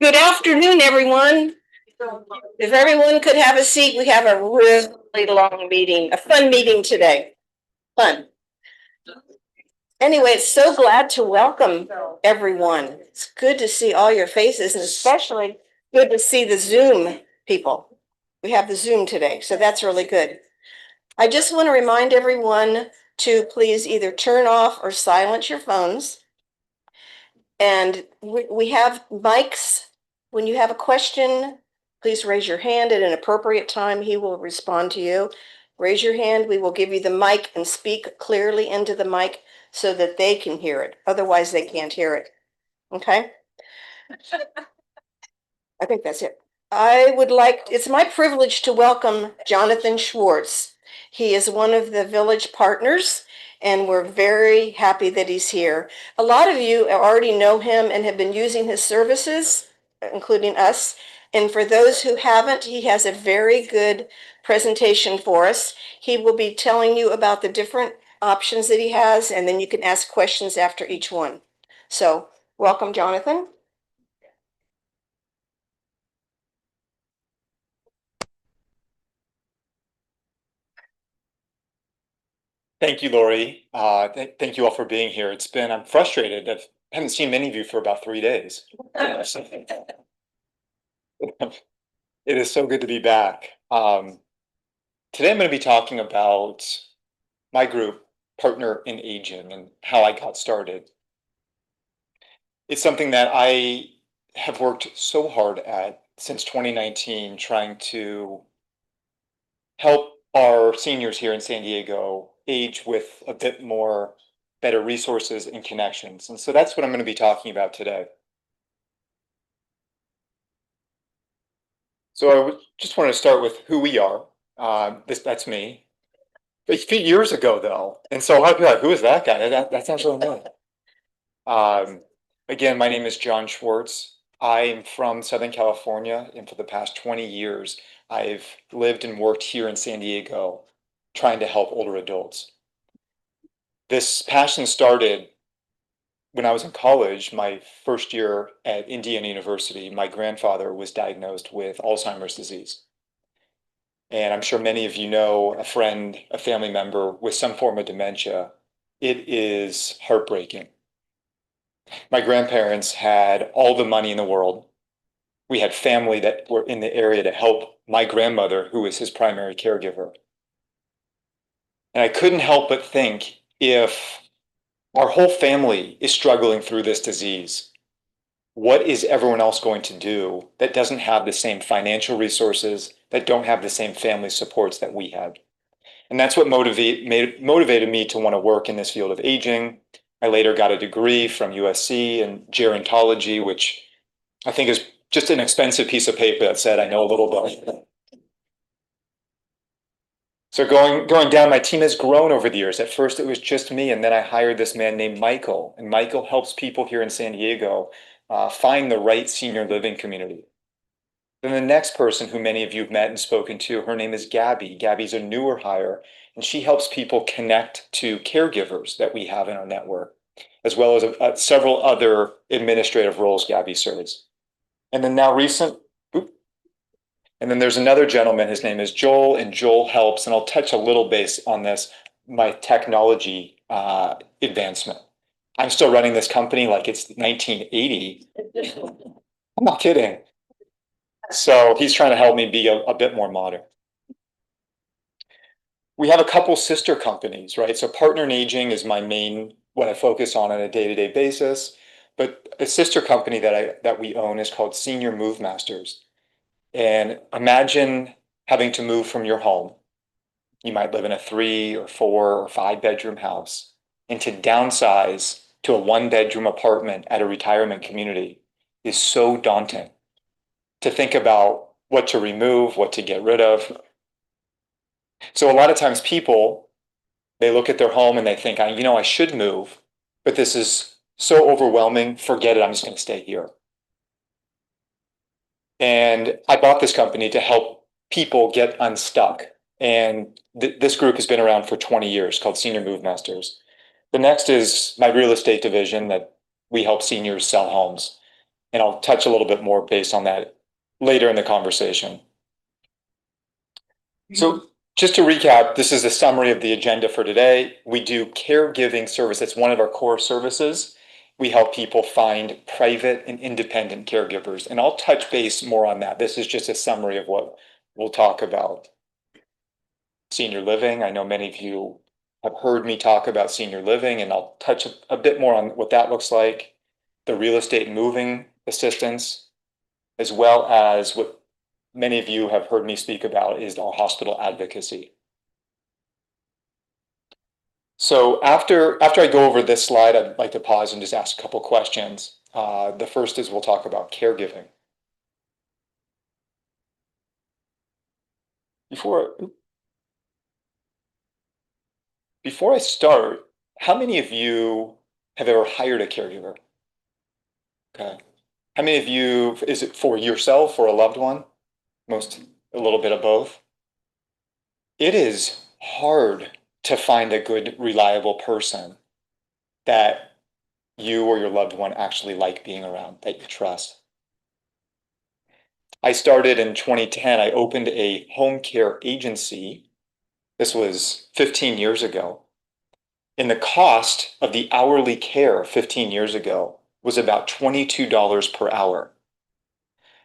Good afternoon, everyone. If everyone could have a seat, we have a really long meeting, a fun meeting today. Fun. Anyway, it's so glad to welcome everyone. It's good to see all your faces and especially good to see the Zoom people. We have the Zoom today, so that's really good. I just want to remind everyone to please either turn off or silence your phones. And we have mics. When you have a question, please raise your hand at an appropriate time. He will respond to you. Raise your hand. We will give you the mic and speak clearly into the mic so that they can hear it. Otherwise, they can't hear it. Okay? I think that's it. It's my privilege to welcome Jonathan Schwartz. He is one of the village partners, and we're very happy that he's here. A lot of you already know him and have been using his services, including us. And for those who haven't, he has a very good presentation for us. He will be telling you about the different options that he has, and then you can ask questions after each one. So, welcome, Jonathan. Thank you, Lori. Thank you all for being here. I'm frustrated. I haven't seen many of you for about 3 days. It is so good to be back. Today I'm going to be talking about my group, Partner in Aging, and how I got started. It's something that I have worked so hard at since 2019, trying to help our seniors here in San Diego age with a bit more better resources and connections. And so that's what I'm going to be talking about today. So just want to start with who we are. That's me. A few years ago, though. And so I'd be like, who is that guy? That sounds so annoying. Again, my name is John Schwartz. I'm from Southern California, and for the past 20 years, I've lived and worked here in San Diego, trying to help older adults. This passion started when I was in college, my first year at Indiana University. My grandfather was diagnosed with Alzheimer's disease. And I'm sure many of you know a friend, a family member with some form of dementia. It is heartbreaking. My grandparents had all the money in the world. We had family that were in the area to help my grandmother, who was his primary caregiver. And I couldn't help but think, if our whole family is struggling through this disease, what is everyone else going to do that doesn't have the same financial resources, that don't have the same family supports that we had? And that's what motivated me to want to work in this field of aging. I later got a degree from USC in gerontology, which I think is just an expensive piece of paper that said I know a little bit. So going down, my team has grown over the years. At first, it was just me, and then I hired this man named Michael, and Michael helps people here in San Diego find the right senior living community. Then the next person who many of you have met and spoken to, her name is Gabby. Gabby's a newer hire, and she helps people connect to caregivers that we have in our network, as well as several other administrative roles Gabby serves. And then now and then there's another gentleman, his name is Joel, and Joel helps, and I'll touch a little base on this, my technology advancement. I'm still running this company like it's 1980. I'm not kidding. So he's trying to help me be a bit more modern. We have a couple sister companies, right? So Partner in Aging is my main, what I focus on a day-to-day basis. But a sister company that we own is called Senior Move Masters. And imagine having to move from your home. You might live in a 3 or 4 or 5 bedroom house, and to downsize to a 1 bedroom apartment at a retirement community is so daunting. To think about what to remove, what to get rid of. So a lot of times people, they look at their home and they think, I should move, but this is so overwhelming. Forget it. I'm just going to stay here. And I bought this company to help people get unstuck. And this group has been around for 20 years, called Senior Move Masters. The next is my real estate division, that we help seniors sell homes. And I'll touch a little bit more based on that later in the conversation. So just to recap, this is a summary of the agenda for today. We do caregiving service. It's one of our core services. We help people find private and independent caregivers, and I'll touch base more on that. This is just a summary of what we'll talk about. Senior living. I know many of you have heard me talk about senior living, and I'll touch a bit more on what that looks like. The real estate moving assistance, as well as what many of you have heard me speak about is our hospital advocacy. So after I go over this slide, I'd like to pause and just ask a couple questions. The first is we'll talk about caregiving. Before I start, how many of you have ever hired a caregiver? Okay. How many of you, is it for yourself or a loved one? Most, a little bit of both. It is hard to find a good, reliable person that you or your loved one actually like being around, that you trust. I started in 2010. I opened a home care agency. This was 15 years ago. And the cost of the hourly care 15 years ago was about $22 per hour.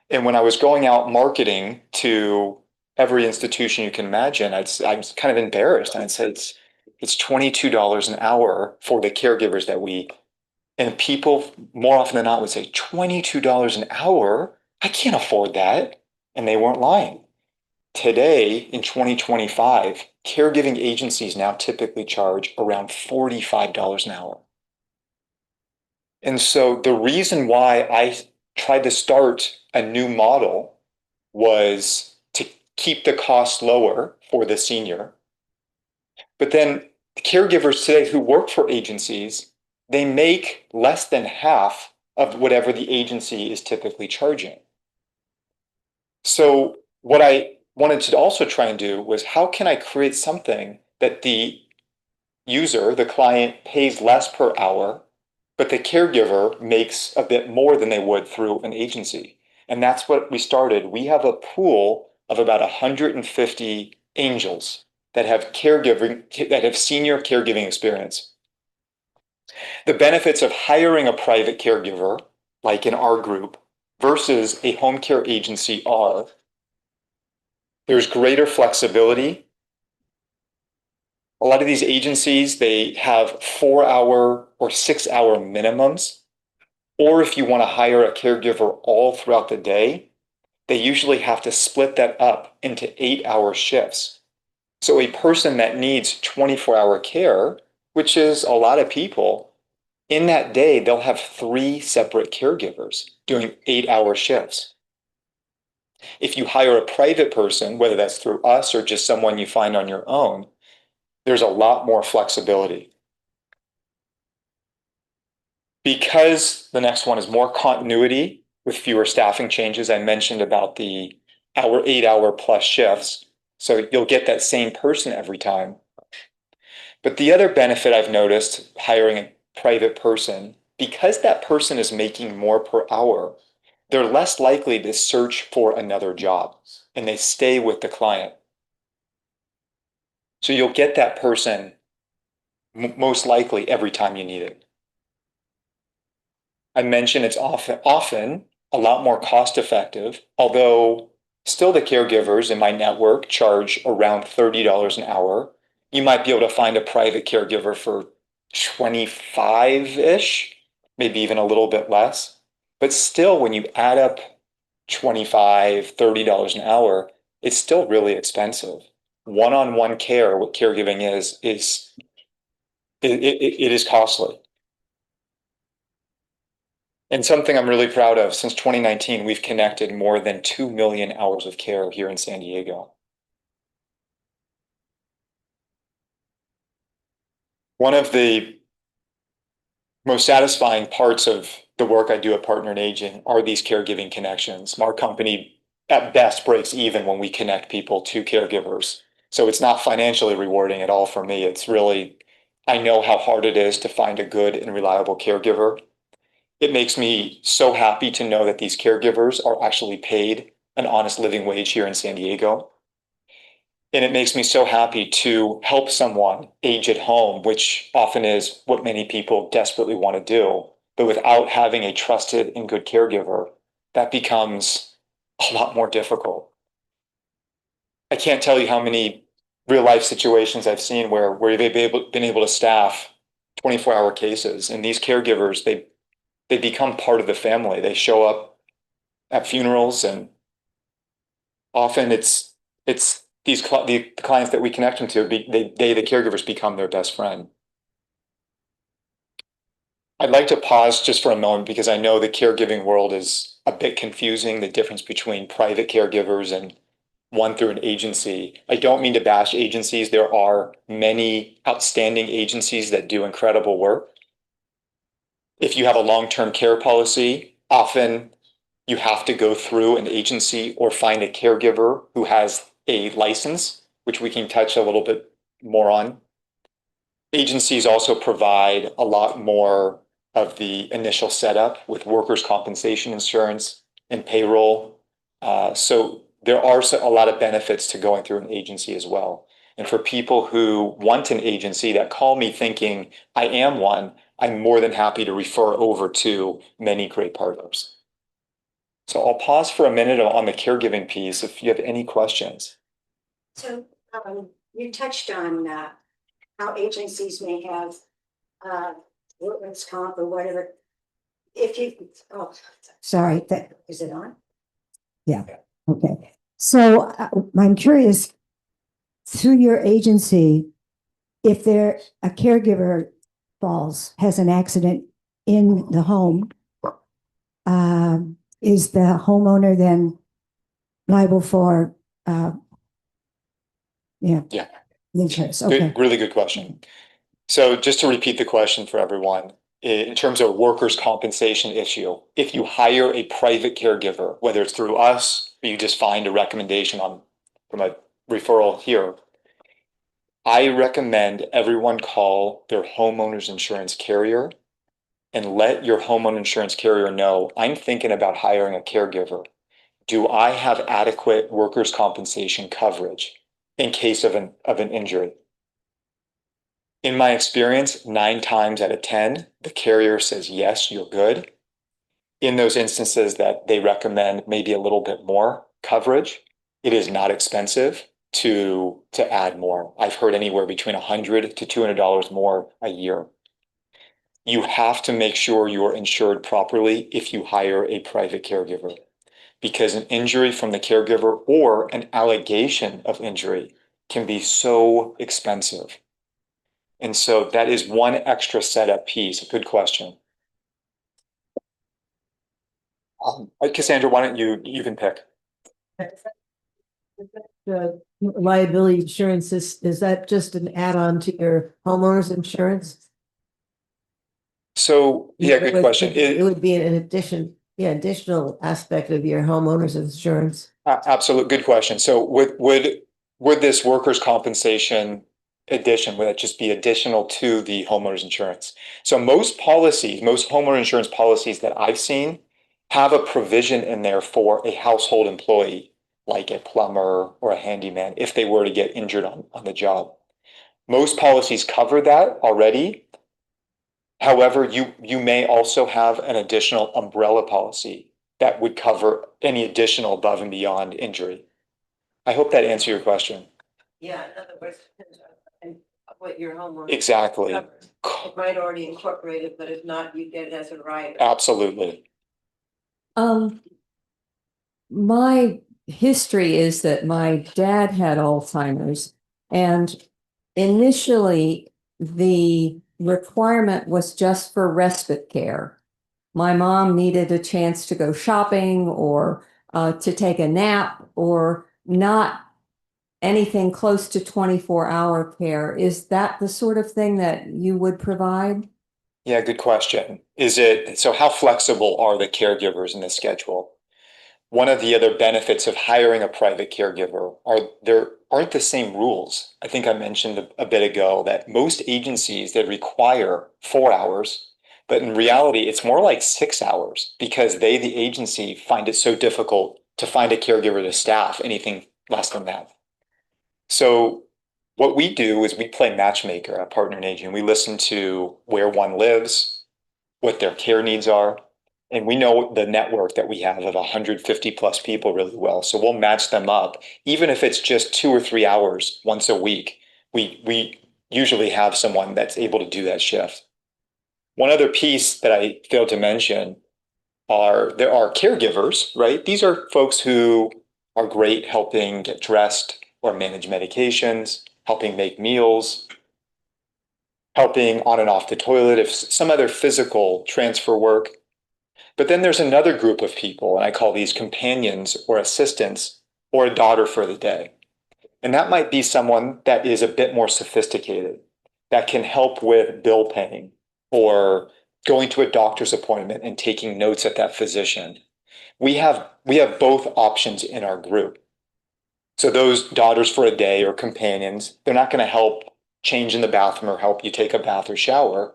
And when I was going out marketing to every institution you can imagine, I was kind of embarrassed. And I'd say it's $22 an hour for the caregivers that we, and people more often than not would say, $22 an hour? I can't afford that. And they weren't lying. Today, in 2025, caregiving agencies now typically charge around $45 an hour. And so the reason why I tried to start a new model was to keep the cost lower for the senior. But then caregivers today who work for agencies, they make less than half of whatever the agency is typically charging. So what I wanted to also try and do was how can I create something that the user, the client, pays less per hour, but the caregiver makes a bit more than they would through an agency. And that's what we started. We have a pool of about 150 angels that have senior caregiving experience. The benefits of hiring a private caregiver, like in our group, versus a home care agency are there's greater flexibility. A lot of these agencies, they have 4-hour or 6-hour minimums. Or if you want to hire a caregiver all throughout the day, they usually have to split that up into 8-hour shifts. So a person that needs 24-hour care, which is a lot of people, in that day, they'll have 3 separate caregivers doing 8-hour shifts. If you hire a private person, whether that's through us or just someone you find on your own, there's a lot more flexibility. Because the next one is more continuity with fewer staffing changes, I mentioned about the 8-hour plus shifts. So you'll get that same person every time. But the other benefit I've noticed hiring a private person, because that person is making more per hour, they're less likely to search for another job and they stay with the client. So you'll get that person most likely every time you need it. I mentioned it's often a lot more cost effective, although still the caregivers in my network charge around $30 an hour. You might be able to find a private caregiver for 25-ish, maybe even a little bit less. But still, when you add up 25, $30 an hour, it's still really expensive. One-on-one care, what caregiving is it is costly. And something I'm really proud of, since 2019, we've connected more than 2 million hours of care here in San Diego. One of the most satisfying parts of the work I do at Partner and Aging are these caregiving connections. Our company at best breaks even when we connect people to caregivers. So it's not financially rewarding at all for me. It's really, I know how hard it is to find a good and reliable caregiver. It makes me so happy to know that these caregivers are actually paid an honest living wage here in San Diego. And it makes me so happy to help someone age at home, which often is what many people desperately want to do. But without having a trusted and good caregiver, that becomes a lot more difficult. I can't tell you how many real life situations I've seen where they've been able to staff 24-hour cases, and these caregivers, they become part of the family. They show up at funerals, and often it's the clients that we connect them to, the caregivers become their best friend. I'd like to pause just for a moment because I know the caregiving world is a bit confusing, the difference between private caregivers and one through an agency. I don't mean to bash agencies. There are many outstanding agencies that do incredible work. If you have a long-term care policy, often you have to go through an agency or find a caregiver who has a license, which we can touch a little bit more on. Agencies also provide a lot more of the initial setup with workers' compensation insurance and payroll. So there are a lot of benefits to going through an agency as well. And for people who want an agency that call me thinking I am one, I'm more than happy to refer over to many great partners. So I'll pause for a minute on the caregiving piece if you have any questions. So you touched on how agencies may have workman's comp or whatever. If you, oh, sorry, that is it on? Yeah, okay. So I'm curious, through your agency, if there a caregiver has an accident in the home, is the homeowner then liable for Yeah. insurance? Okay. Really good question. So just to repeat the question for everyone, in terms of workers' compensation issue, if you hire a private caregiver, whether it's through us or you just find a recommendation from a referral here, I recommend everyone call their homeowner's insurance carrier and let your homeowner insurance carrier know, I'm thinking about hiring a caregiver. Do I have adequate workers' compensation coverage in case of an injury? In my experience, 9 times out of 10, the carrier says, yes, you're good. In those instances that they recommend maybe a little bit more coverage, it is not expensive to add more. I've heard anywhere between $100 to $200 more a year. You have to make sure you're insured properly if you hire a private caregiver, because an injury from the caregiver or an allegation of injury can be so expensive. And so that is one extra setup piece. Good question. Cassandra, why don't you can pick. The liability insurance, is that just an add-on to your homeowner's insurance? So, yeah, good question. It would be an additional aspect of your homeowner's insurance. Absolute good question. So would this workers' compensation addition, would that just be additional to the homeowner's insurance? So most homeowner insurance policies that I've seen have a provision in there for a household employee, like a plumber or a handyman, if they were to get injured on the job. Most policies cover that already. However, you may also have an additional umbrella policy that would cover any additional above and beyond injury. I hope that answered your question. Yeah, in other words, what your homeowner. Exactly. It might already incorporate it, but if not, you get it as a right. Absolutely. My history is that my dad had Alzheimer's, and initially the requirement was just for respite care. My mom needed a chance to go shopping or to take a nap, or not anything close to 24-hour care. Is that the sort of thing that you would provide? Yeah, good question. So how flexible are the caregivers in the schedule? One of the other benefits of hiring a private caregiver there aren't the same rules. I think I mentioned a bit ago that most agencies that require 4 hours, But in reality, it's more like 6 hours because they, the agency, find it so difficult to find a caregiver to staff anything less than that. So what we do is we play matchmaker at Partner in Aging. We listen to where one lives, what their care needs are, and we know the network that we have of 150 plus people really well. So we'll match them up, even if it's just 2 or 3 hours once a week. We usually have someone that's able to do that shift. One other piece that I failed to mention there are caregivers, right? These are folks who are great helping get dressed or manage medications, helping make meals, helping on and off the toilet, if some other physical transfer work. But then there's another group of people, and I call these companions or assistants or a daughter for the day. And that might be someone that is a bit more sophisticated, that can help with bill paying or going to a doctor's appointment and taking notes at that physician. We have both options in our group. So those daughters for a day or companions, they're not going to help change in the bathroom or help you take a bath or shower,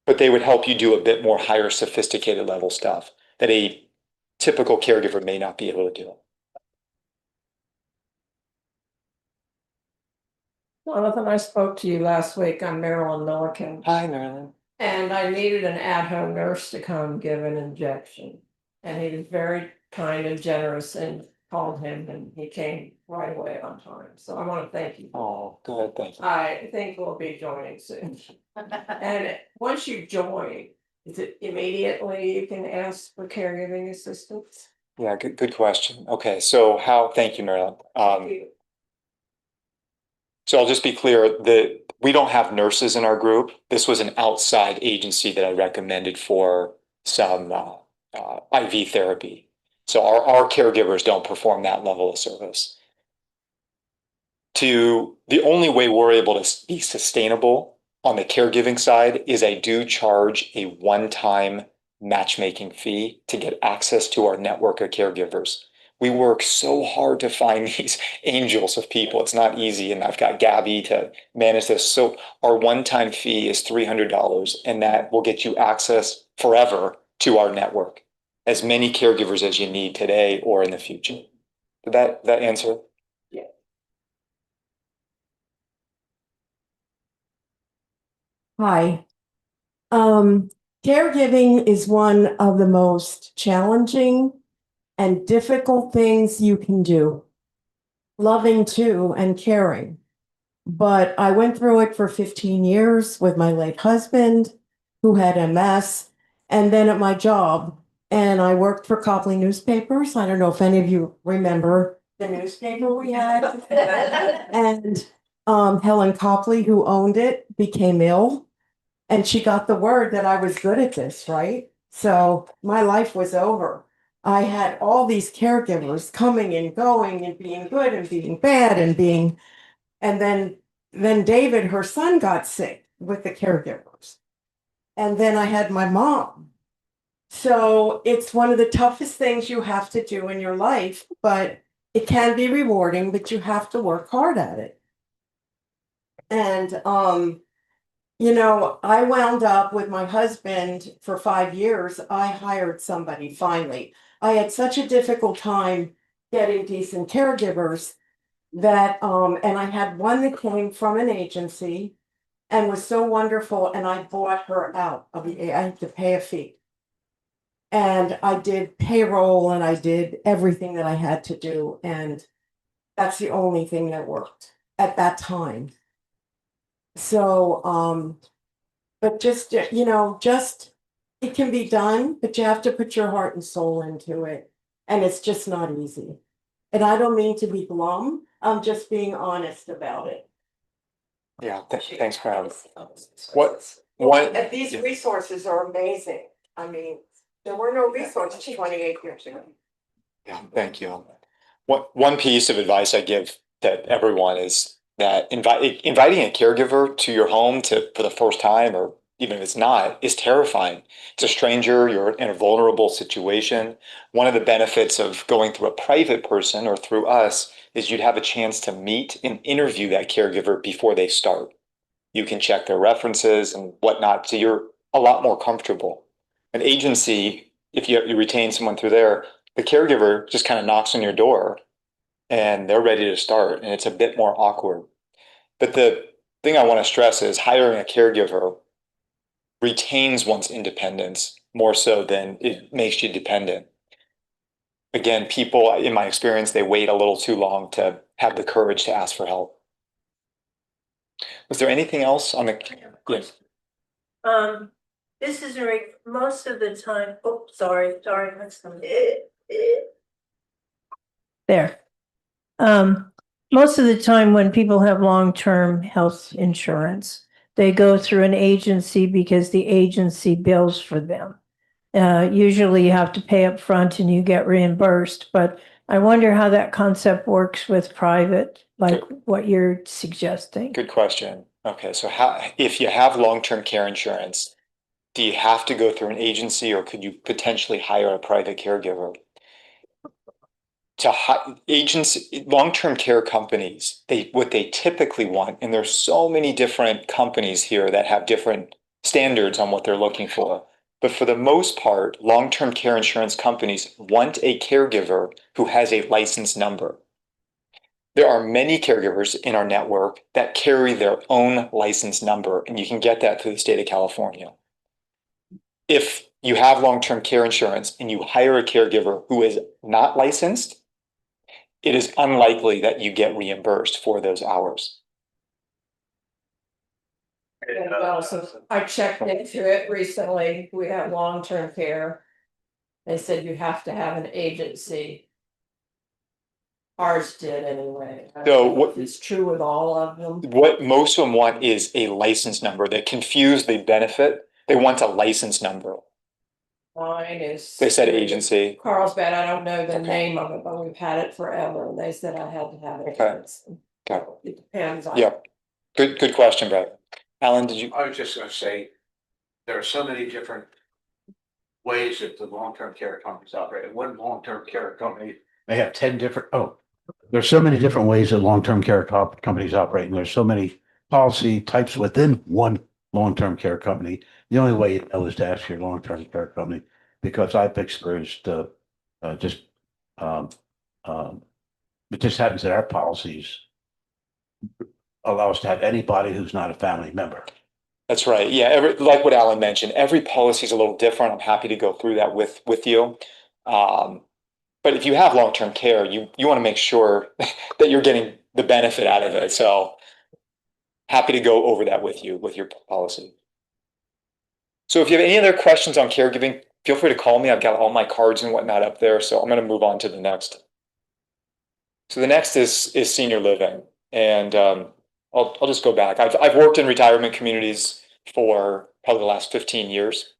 but they would help you do a bit more higher sophisticated level stuff that a typical caregiver may not be able to do. Jonathan, I spoke to you last week. I'm Marilyn Milliken, Hi, Marilyn. and I needed an at-home nurse to come give an injection. And he was very kind and generous and called him and he came right away on time. So I want to thank you. Oh, good, thank you. I think we'll be joining soon. And once you join, is it immediately you can ask for caregiving assistance? Yeah, good question. Okay, so thank you, Marilyn. So I'll just be clear that we don't have nurses in our group. This was an outside agency that I recommended for some IV therapy. So our caregivers don't perform that level of service. The only way we're able to be sustainable on the caregiving side is I do charge a one-time matchmaking fee to get access to our network of caregivers. We work so hard to find these angels of people. It's not easy. And I've got Gabby to manage this. So our one-time fee is $300, and that will get you access forever to our network, as many caregivers as you need today or in the future. Did that answer? Yeah. Hi. Caregiving is one of the most challenging and difficult things you can do. Loving too and caring. But I went through it for 15 years with my late husband, who had MS, and then at my job. And I worked for Copley Newspapers. I don't know if any of you remember the newspaper we had. And Helen Copley, who owned it, became ill. And she got the word that I was good at this, right? So my life was over. I had all these caregivers coming and going and being good and being bad and then David, her son, got sick with the caregivers. And then I had my mom. So it's one of the toughest things you have to do in your life, but it can be rewarding, but you have to work hard at it. And I wound up with my husband for 5 years. I hired somebody finally. I had such a difficult time getting decent caregivers that, and I had one that came from an agency and was so wonderful, and I bought her out of I had to pay a fee. And I did payroll and I did everything that I had to do. And that's the only thing that worked at that time. So, but just it can be done, but you have to put your heart and soul into it. And it's just not easy. And I don't mean to be glum. I'm just being honest about it. Yeah, thanks, Crowd. These resources are amazing. I mean, there were no resources 28 years ago. Yeah, thank you. One piece of advice I give to everyone is that inviting a caregiver to your home for the first time, or even if it's not, is terrifying. It's a stranger, you're in a vulnerable situation. One of the benefits of going through a private person or through us is you'd have a chance to meet and interview that caregiver before they start. You can check their references and whatnot. So you're a lot more comfortable. An agency, if you retain someone through there, the caregiver just kind of knocks on your door and they're ready to start, and it's a bit more awkward. But the thing I want to stress is hiring a caregiver retains one's independence more so than it makes you dependent. Again, people, in my experience, they wait a little too long to have the courage to ask for help. Was there anything else on the? Yes. This is most of the time, oh, sorry, that's coming. There. Most of the time when people have long-term health insurance, they go through an agency because the agency bills for them. Usually you have to pay up front and you get reimbursed, but I wonder how that concept works with private, like what you're suggesting. Good question. Okay, so if you have long-term care insurance, do you have to go through an agency or could you potentially hire a private caregiver? Long-term care companies, what they typically want, and there's so many different companies here that have different standards on what they're looking for. But for the most part, long-term care insurance companies want a caregiver who has a license number. There are many caregivers in our network that carry their own license number, and you can get that through the state of California. If you have long-term care insurance and you hire a caregiver who is not licensed, it is unlikely that you get reimbursed for those hours. And also, I checked into it recently. We have long-term care. They said you have to have an agency. Ours did anyway. I don't know if it's true with all of them. What most of them want is a license number. They confuse the benefit. They want a license number. Mine is. They said agency. Carlsbad, I don't know the Okay. name of it, but we've had it forever. And they said I had to have it. Okay. Okay. It depends on. Yeah. Good question, Brett. Alan, did you? I was just gonna say, there are so many different ways that the long-term care companies operate. One long-term care company may have 10 different, there's so many different ways that long-term care companies operate, and there's so many policy types within one long-term care company. The only way you know is to ask your long-term care company, because I've experienced it just happens that our policies allow us to have anybody who's not a family member. That's right. Yeah, like what Alan mentioned, every policy is a little different. I'm happy to go through that with you. But if you have long-term care, you want to make sure that you're getting the benefit out of it. So happy to go over that with you, with your policy. So if you have any other questions on caregiving, feel free to call me. I've got all my cards and whatnot up there. So I'm going to move on to the next. So the next is senior living. And I'll just go back. I've worked in retirement communities for probably the last 15 years.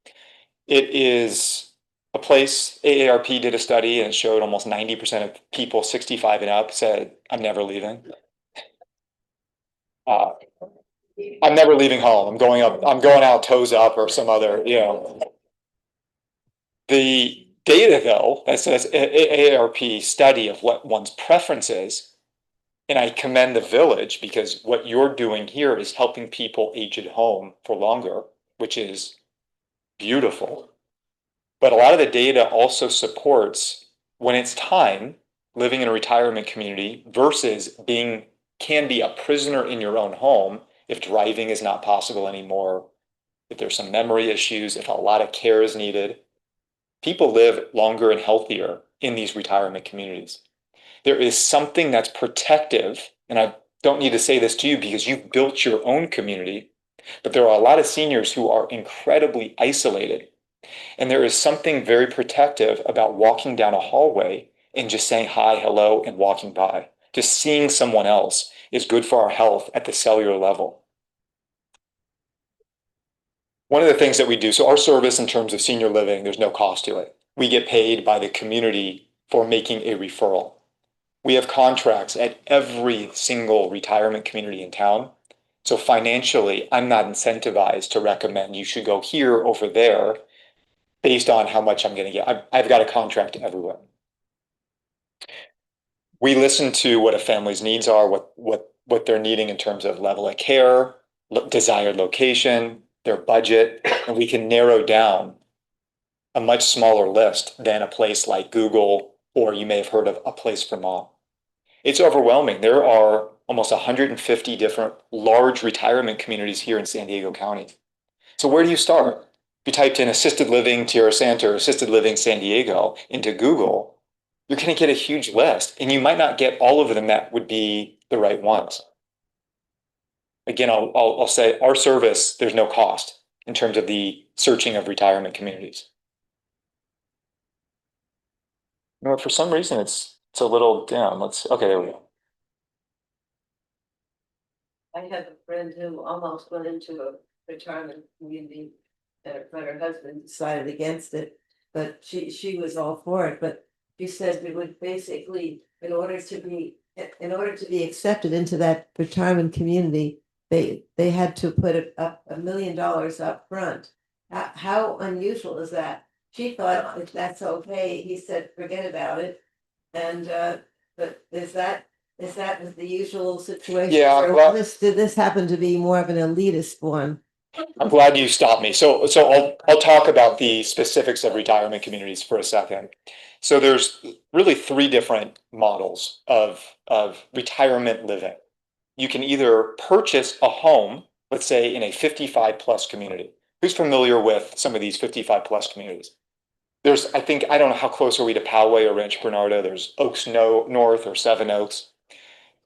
It is a place, AARP did a study and it showed almost 90% of people 65 and up said, I'm never leaving. I'm never leaving home. I'm going out toes up or some other, The data though, that says AARP study of what one's preference is. And I commend the village because what you're doing here is helping people age at home for longer, which is beautiful. But a lot of the data also supports when it's time living in a retirement community versus can be a prisoner in your own home if driving is not possible anymore, if there's some memory issues, if a lot of care is needed. People live longer and healthier in these retirement communities. There is something that's protective, and I don't need to say this to you because you've built your own community, but there are a lot of seniors who are incredibly isolated. And there is something very protective about walking down a hallway and just saying hi, hello, and walking by. Just seeing someone else is good for our health at the cellular level. One of the things that we do, so our service in terms of senior living, there's no cost to it. We get paid by the community for making a referral. We have contracts at every single retirement community in town. So financially, I'm not incentivized to recommend you should go here over there based on how much I'm going to get. I've got a contract everywhere. We listen to what a family's needs are, what they're needing in terms of level of care, desired location, their budget, and we can narrow down a much smaller list than a place like Google, or you may have heard of A Place for Mom. It's overwhelming. There are almost 150 different large retirement communities here in San Diego County. So where do you start? If you typed in assisted living Tierra Santa or assisted living San Diego into Google, you're going to get a huge list, and you might not get all of them that would be the right ones. Again, I'll say our service, there's no cost in terms of the searching of retirement communities. You know, for some reason, it's a little down. Okay, there we go. I have a friend who almost went into a retirement community, but her husband decided against it. But she was all for it, but she said it would basically, in order to be accepted into that retirement community, they had to put up $1 million up front. How unusual is that? She thought if that's okay, he said, forget about it. And but is that the usual situation? Yeah, Or did this happen to be more of an elitist one? I'm glad you stopped me. So I'll talk about the specifics of retirement communities for a second. So there's really three different models of retirement living. You can either purchase a home, let's say in a 55 plus community. Who's familiar with some of these 55 plus communities? There's, I don't know how close are we to Poway or Rancho Bernardo. There's Oaks North or Seven Oaks.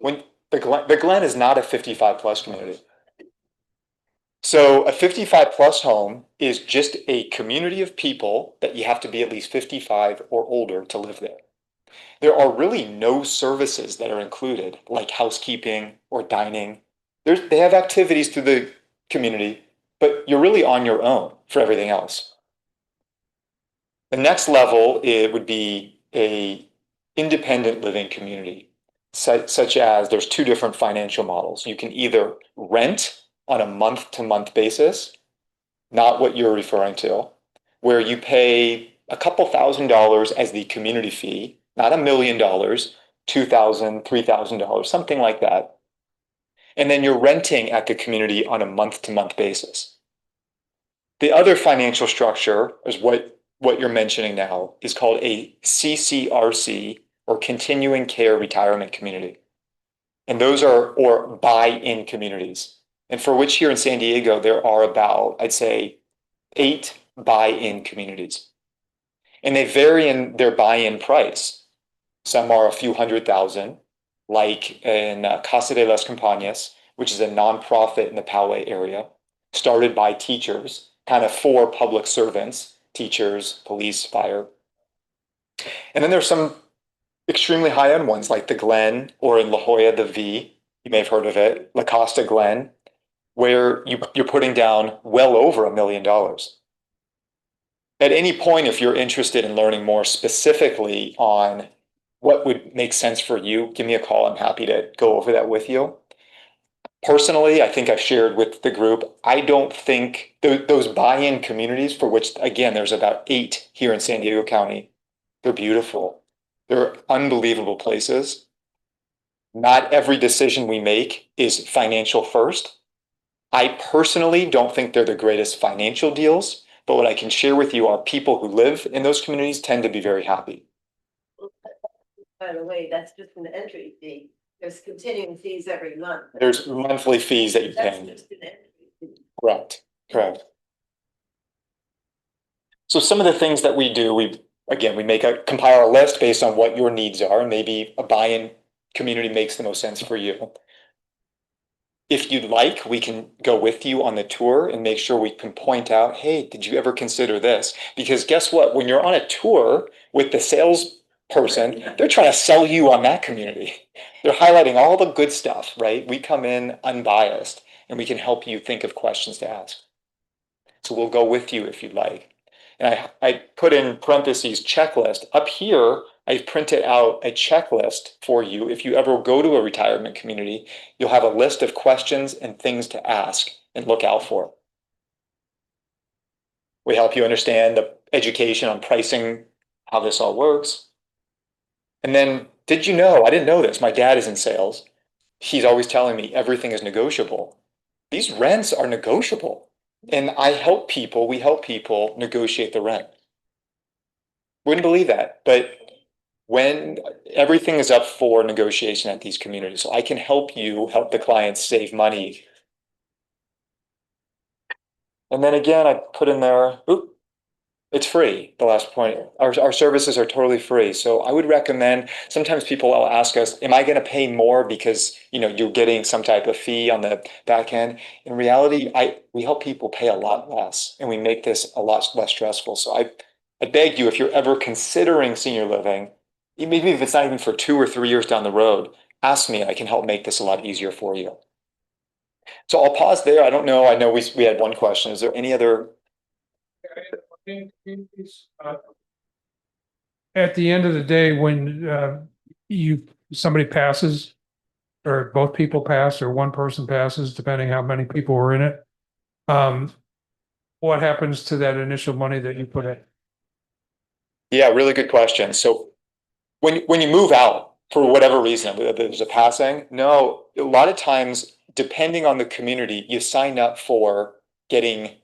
When the Glen is not a 55 plus community. So a 55 plus home is just a community of people that you have to be at least 55 or older to live there. There are really no services that are included, like housekeeping or dining. They have activities through the community, but you're really on your own for everything else. The next level, it would be a independent living community, such as there's two different financial models. You can either rent on a month-to-month basis, not what you're referring to, where you pay a couple $1,000s as the community fee, not $1 million, $2,000, $3,000, something like that. And then you're renting at the community on a month-to-month basis. The other financial structure is what you're mentioning now is called a CCRC, or continuing care retirement community. And those are, or buy-in communities. And for which here in San Diego, there are about, I'd say, 8 buy-in communities. And they vary in their buy-in price. Some are a few $100,000, like in Casa de las Campañas, which is a nonprofit in the Poway area, started by teachers, kind of for public servants, teachers, police, fire. And then there's some extremely high-end ones like the Glen, or in La Jolla, the V, you may have heard of it, La Costa Glen, where you're putting down well over $1 million. At any point, if you're interested in learning more specifically on what would make sense for you, give me a call. I'm happy to go over that with you. Personally, I think I've shared with the group, I don't think those buy-in communities, for which, again, there's about 8 here in San Diego County, they're beautiful. They're unbelievable places. Not every decision we make is financial first. I personally don't think they're the greatest financial deals, but what I can share with you are people who live in those communities tend to be very happy. By the way, that's just an entry fee. There's continuing fees every month. There's monthly fees that you That's pay. just an entry fee. Correct. So some of the things that we do, we compile a list based on what your needs are, and maybe a buy-in community makes the most sense for you. If you'd like, we can go with you on the tour and make sure we can point out, hey, did you ever consider this? Because guess what? When you're on a tour with the salesperson, they're trying to sell you on that community. They're highlighting all the good stuff, right? We come in unbiased and we can help you think of questions to ask. So we'll go with you if you'd like. And I put in parentheses checklist. Up here, I've printed out a checklist for you. If you ever go to a retirement community, you'll have a list of questions and things to ask and look out for. We help you understand the education on pricing, how this all works. And then, did you know, I didn't know this, my dad is in sales. He's always telling me everything is negotiable. These rents are negotiable. And we help people negotiate the rent. Wouldn't believe that, but when everything is up for negotiation at these communities, so I can help you help the clients save money. And then again, I put in there, it's free. The last point, our services are totally free. So I would recommend, sometimes people will ask us, am I going to pay more because, you're getting some type of fee on the back end? In reality, we help people pay a lot less and we make this a lot less stressful. So I beg you, if you're ever considering senior living, maybe if it's not even for 2 or 3 years down the road, ask me. I can help make this a lot easier for you. So I'll pause there. I don't know. I know we had one question. Is there any other? At the end of the day, when somebody passes, or both people pass, or one person passes, depending how many people were in it, what happens to that initial money that you put in? Yeah, really good question. So when you move out for whatever reason, whether there's a passing, no, a lot of times, depending on the community, you sign up for getting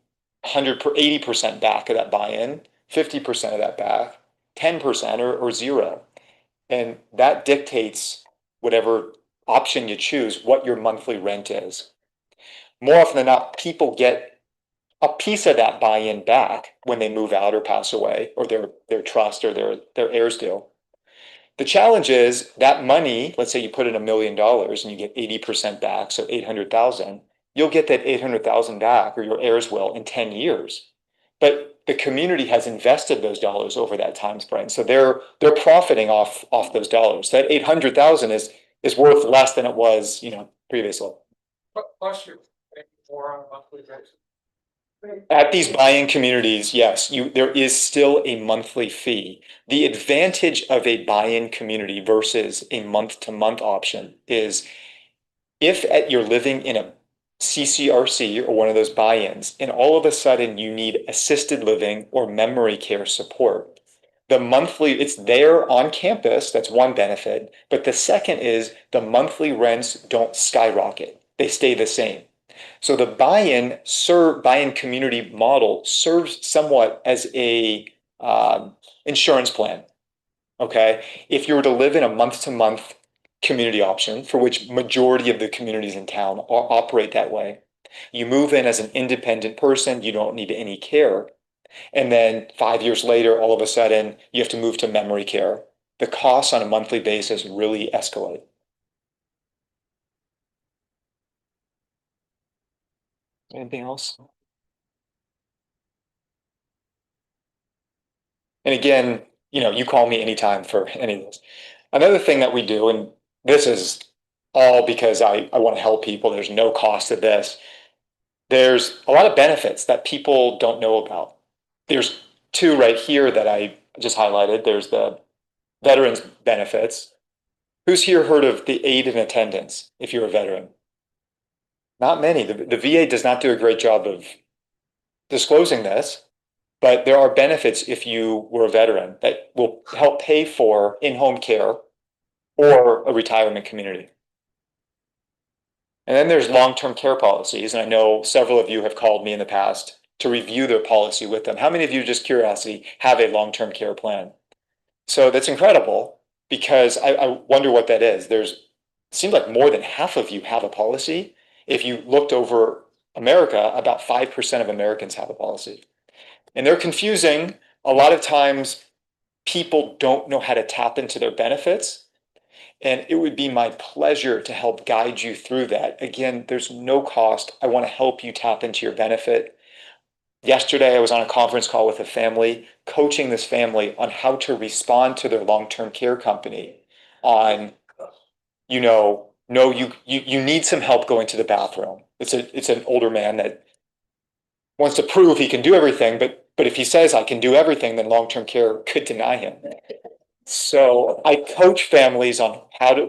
80% back of that buy-in, 50% of that back, 10% or zero. And that dictates whatever option you choose, what your monthly rent is. More often than not, people get a piece of that buy-in back when they move out or pass away, or their trust or their heirs do. The challenge is that money, let's say you put in $1 million and you get 80% back, so 800,000, you'll get that 800,000 back, or your heirs will, in 10 years. But the community has invested those dollars over that time frame. So they're profiting off those dollars. That 800,000 is worth less than it was, previously. Plus you're paying more on a monthly basis. At these buy-in communities, yes, there is still a monthly fee. The advantage of a buy-in community versus a month-to-month option is if you're living in a CCRC or one of those buy-ins, and all of a sudden you need assisted living or memory care support, it's there on campus. That's one benefit. But the second is the monthly rents don't skyrocket. They stay the same. So the buy-in community model serves somewhat as a insurance plan. Okay, if you were to live in a month-to-month community option, for which majority of the communities in town operate that way, you move in as an independent person, you don't need any care, and then 5 years later, all of a sudden, you have to move to memory care. The costs on a monthly basis really escalate. Anything else? And again, you call me anytime for any of this. Another thing that we do, and this is all because I want to help people, there's no cost to this. There's a lot of benefits that people don't know about. There's two right here that I just highlighted. There's the veterans benefits. Who's here heard of the aid in attendance if you're a veteran? Not many. The VA does not do a great job of disclosing this. But there are benefits if you were a veteran that will help pay for in-home care or a retirement community. And then there's long-term care policies. And I know several of you have called me in the past to review their policy with them. How many of you, just curiosity, have a long-term care plan? So that's incredible because I wonder what that is. It seems like more than half of you have a policy. If you looked over America, about 5% of Americans have a policy. And they're confusing. A lot of times people don't know how to tap into their benefits. And it would be my pleasure to help guide you through that. Again, there's no cost. I want to help you tap into your benefit. Yesterday, I was on a conference call with a family, coaching this family on how to respond to their long-term care company on, no, you need some help going to the bathroom. It's an older man that wants to prove he can do everything, but if he says I can do everything, then long-term care could deny him. So I coach families on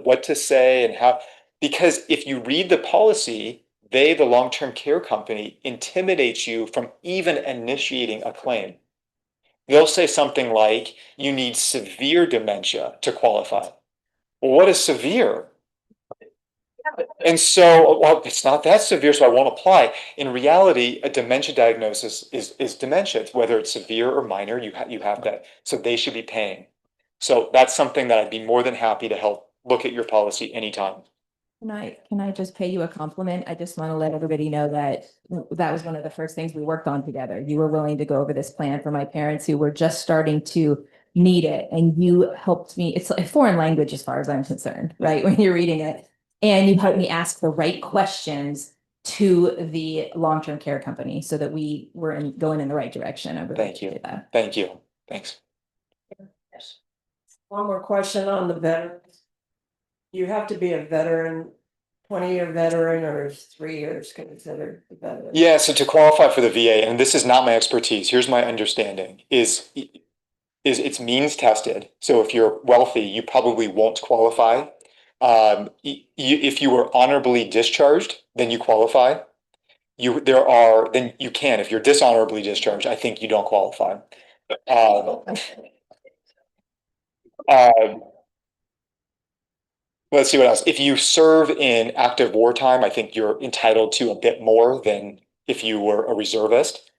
what to say and how, because if you read the policy, the long-term care company, intimidates you from even initiating a claim. They'll say something like, you need severe dementia to qualify. Well, what is severe? And so, well, it's not that severe, so I won't apply. In reality, a dementia diagnosis is dementia, whether it's severe or minor, you have that, so they should be paying. So that's something that I'd be more than happy to help look at your policy anytime. Can I just pay you a compliment? I just want to let everybody know that that was one of the first things we worked on together. You were willing to go over this plan for my parents who were just starting to need it. And you helped me. It's a foreign language as far as I'm concerned, right? When you're reading it. And you helped me ask the right questions to the long-term care company so that we were going in the right direction. I really Thank you. appreciate that. Thank you. Thanks. One more question on the veterans. You have to be a veteran, 20-year veteran, or is 3 years considered a veteran? Yeah, so to qualify for the VA, and this is not my expertise, here's my understanding, is it's means tested. So if you're wealthy, you probably won't qualify. If you were honorably discharged, then you qualify. Then you can. If you're dishonorably discharged, I think you don't qualify. Um, um, let's see what else. If you serve in active wartime, I think you're entitled to a bit more than if you were a reservist.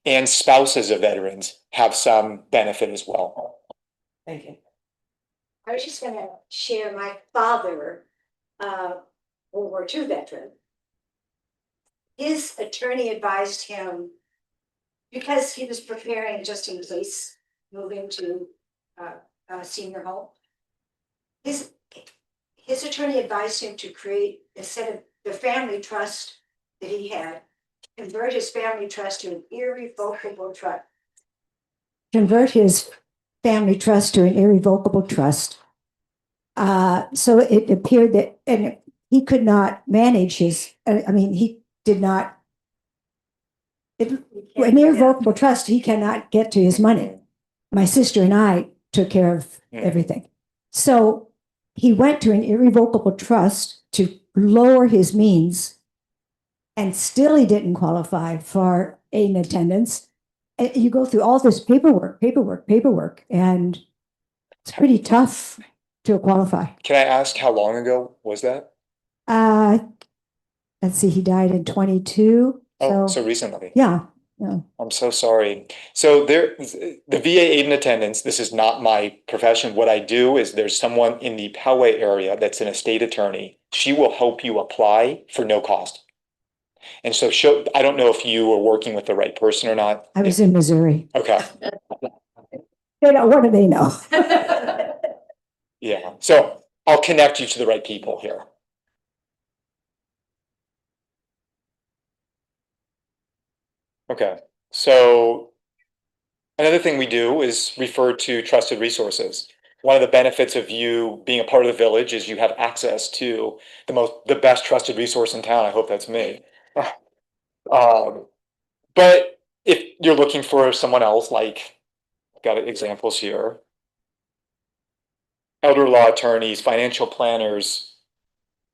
And spouses of veterans have some benefit as well. Thank you. I was just gonna share my father, World War II veteran. His attorney advised him, because he was preparing just in case moving to a senior home. His attorney advised him to create, instead of the family trust that he had, convert his family trust to an irrevocable trust. Convert his family trust to an irrevocable trust. So it appeared that, and he could not manage his, he did not, an irrevocable trust, he cannot get to his money. My sister and I took care of everything. So he went to an irrevocable trust to lower his means, and still he didn't qualify for aid and attendance. And you go through all this paperwork, and it's pretty tough to qualify. Can I ask how long ago was that? Let's see, he died in 22. Oh, so recently. Yeah. I'm so sorry. So the VA aid and attendance, this is not my profession. What I do is there's someone in the Poway area that's an estate attorney. She will help you apply for no cost. And so I don't know if you were working with the right person or not. I was in Missouri. Okay. What do they know? Yeah. So I'll connect you to the right people here. Okay. So another thing we do is refer to trusted resources. One of the benefits of you being a part of the village is you have access to the best trusted resource in town. I hope that's me. But if you're looking for someone else, like, I've got examples here. Elder law attorneys, financial planners,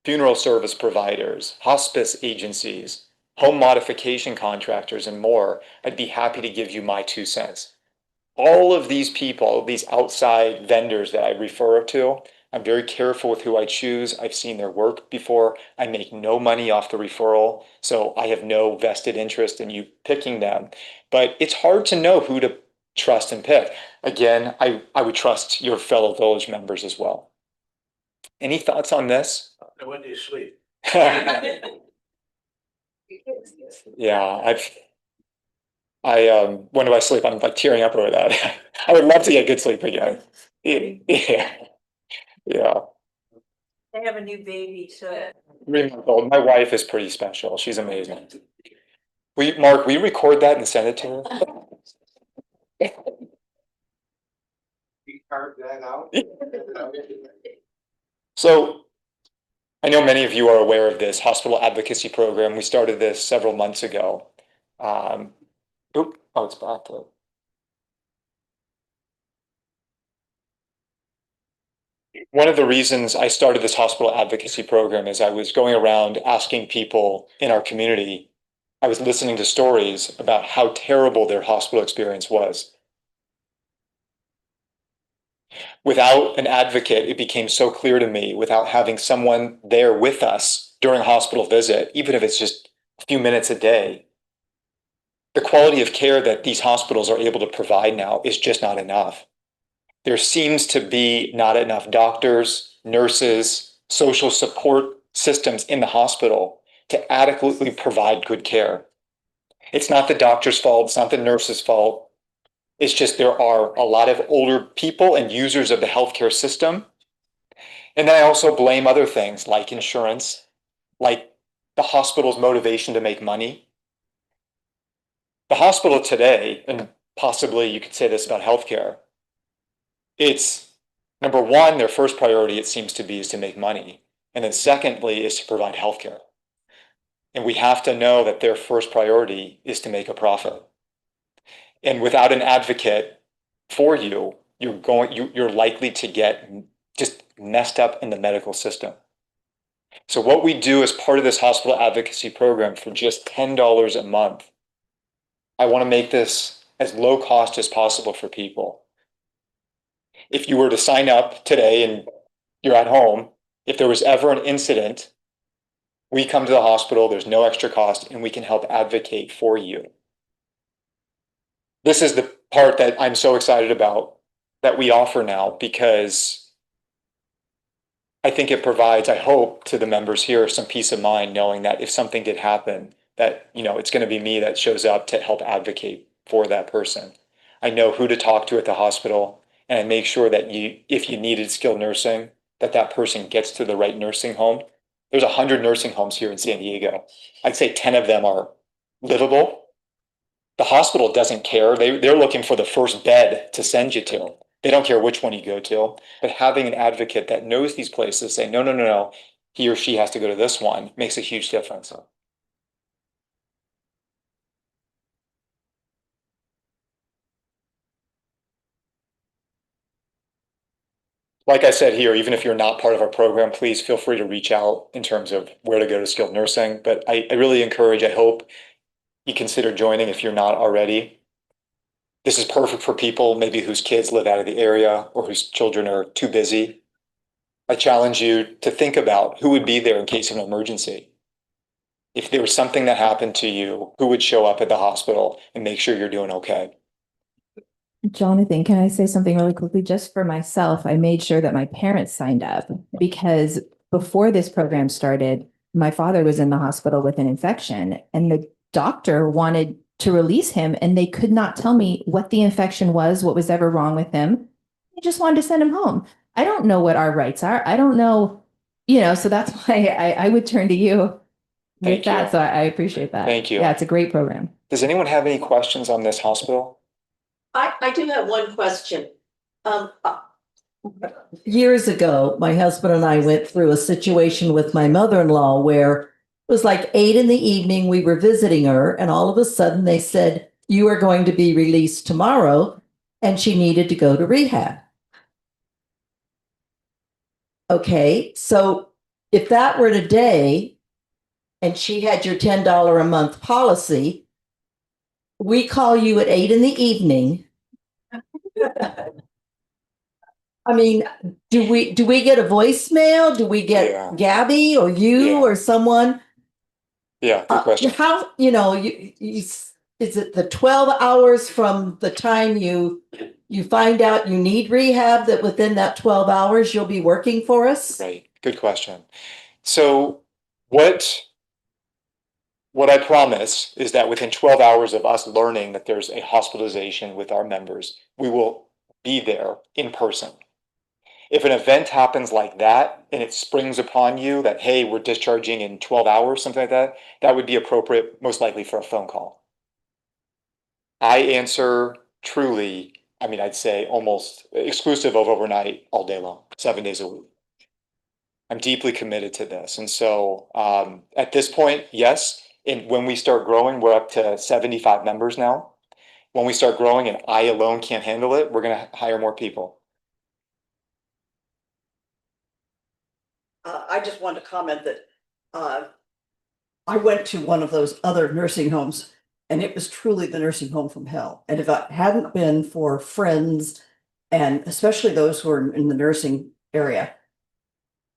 funeral service providers, hospice agencies, home modification contractors, and more, I'd be happy to give you my 2 cents. All of these people, these outside vendors that I refer to, I'm very careful with who I choose. I've seen their work before. I make no money off the referral, so I have no vested interest in you picking them. But it's hard to know who to trust and pick. Again, I would trust your fellow village members as well. Any thoughts on this? When do you sleep? Yeah, when do I sleep? I'm like tearing up over that. I would love to get good sleep again. Yeah. Yeah. They have a new baby, so. 3 months old. My wife is pretty special. She's amazing. Mark, we record that and send it to her? You carved that out? So I know many of you are aware of this hospital advocacy program. We started this several months ago. It's back to. One of the reasons I started this hospital advocacy program is I was going around asking people in our community, I was listening to stories about how terrible their hospital experience was. Without an advocate, it became so clear to me, without having someone there with us during a hospital visit, even if it's just a few minutes a day, the quality of care that these hospitals are able to provide now is just not enough. There seems to be not enough doctors, nurses, social support systems in the hospital to adequately provide good care. It's not the doctor's fault, it's not the nurse's fault. It's just there are a lot of older people and users of the healthcare system. And then I also blame other things like insurance, like the hospital's motivation to make money. The hospital today, and possibly you could say this about healthcare, it's number one, their first priority, it seems to be, is to make money. And then secondly, is to provide healthcare. And we have to know that their first priority is to make a profit. And without an advocate for you, you're likely to get just messed up in the medical system. So what we do as part of this hospital advocacy program for just $10 a month, I want to make this as low cost as possible for people. If you were to sign up today and you're at home, if there was ever an incident, we come to the hospital, there's no extra cost, and we can help advocate for you. This is the part that I'm so excited about that we offer now, because I think it provides, I hope, to the members here some peace of mind, knowing that if something did happen, that, it's going to be me that shows up to help advocate for that person. I know who to talk to at the hospital, and I make sure that if you needed skilled nursing, that person gets to the right nursing home. There's 100 nursing homes here in San Diego. I'd say 10 of them are livable. The hospital doesn't care. They're looking for the first bed to send you to. They don't care which one you go to. But having an advocate that knows these places, say, no, he or she has to go to this one, makes a huge difference. Like I said here, even if you're not part of our program, please feel free to reach out in terms of where to go to skilled nursing. But I really encourage, I hope you consider joining if you're not already. This is perfect for people maybe whose kids live out of the area or whose children are too busy. I challenge you to think about who would be there in case of an emergency. If there was something that happened to you, who would show up at the hospital and make sure you're doing okay? Jonathan, can I say something really quickly? Just for myself, I made sure that my parents signed up because before this program started, my father was in the hospital with an infection and the doctor wanted to release him and they could not tell me what the infection was, what was ever wrong with him. They just wanted to send him home. I don't know what our rights are. I don't know, so that's why I would turn to you with that. So I appreciate that. Thank you. Yeah, it's a great program. Does anyone have any questions on this hospital? I do have one question. Years ago, my husband and I went through a situation with my mother-in-law where it was like 8 p.m. We were visiting her, and all of a sudden they said, "You are going to be released tomorrow," and she needed to go to rehab. Okay, so if that were today, and she had your $10 a month policy, we call you at 8 p.m. I mean, do we get a voicemail? Do we get Gabby or you or someone? Yeah, good question. How, is it the 12 hours from the time you find out you need rehab that within that 12 hours you'll be working for us? Right, good question. So what I promise is that within 12 hours of us learning that there's a hospitalization with our members, we will be there in person. If an event happens like that and it springs upon you that, hey, we're discharging in 12 hours, something like that, that would be appropriate, most likely for a phone call. I answer truly, I'd say almost exclusive of overnight all day long, 7 days a week. I'm deeply committed to this. And so at this point, yes. And when we start growing, we're up to 75 members now. When we start growing and I alone can't handle it, we're going to hire more people. I just wanted to comment that I went to one of those other nursing homes, and it was truly the nursing home from hell. And if it hadn't been for friends and especially those who are in the nursing area.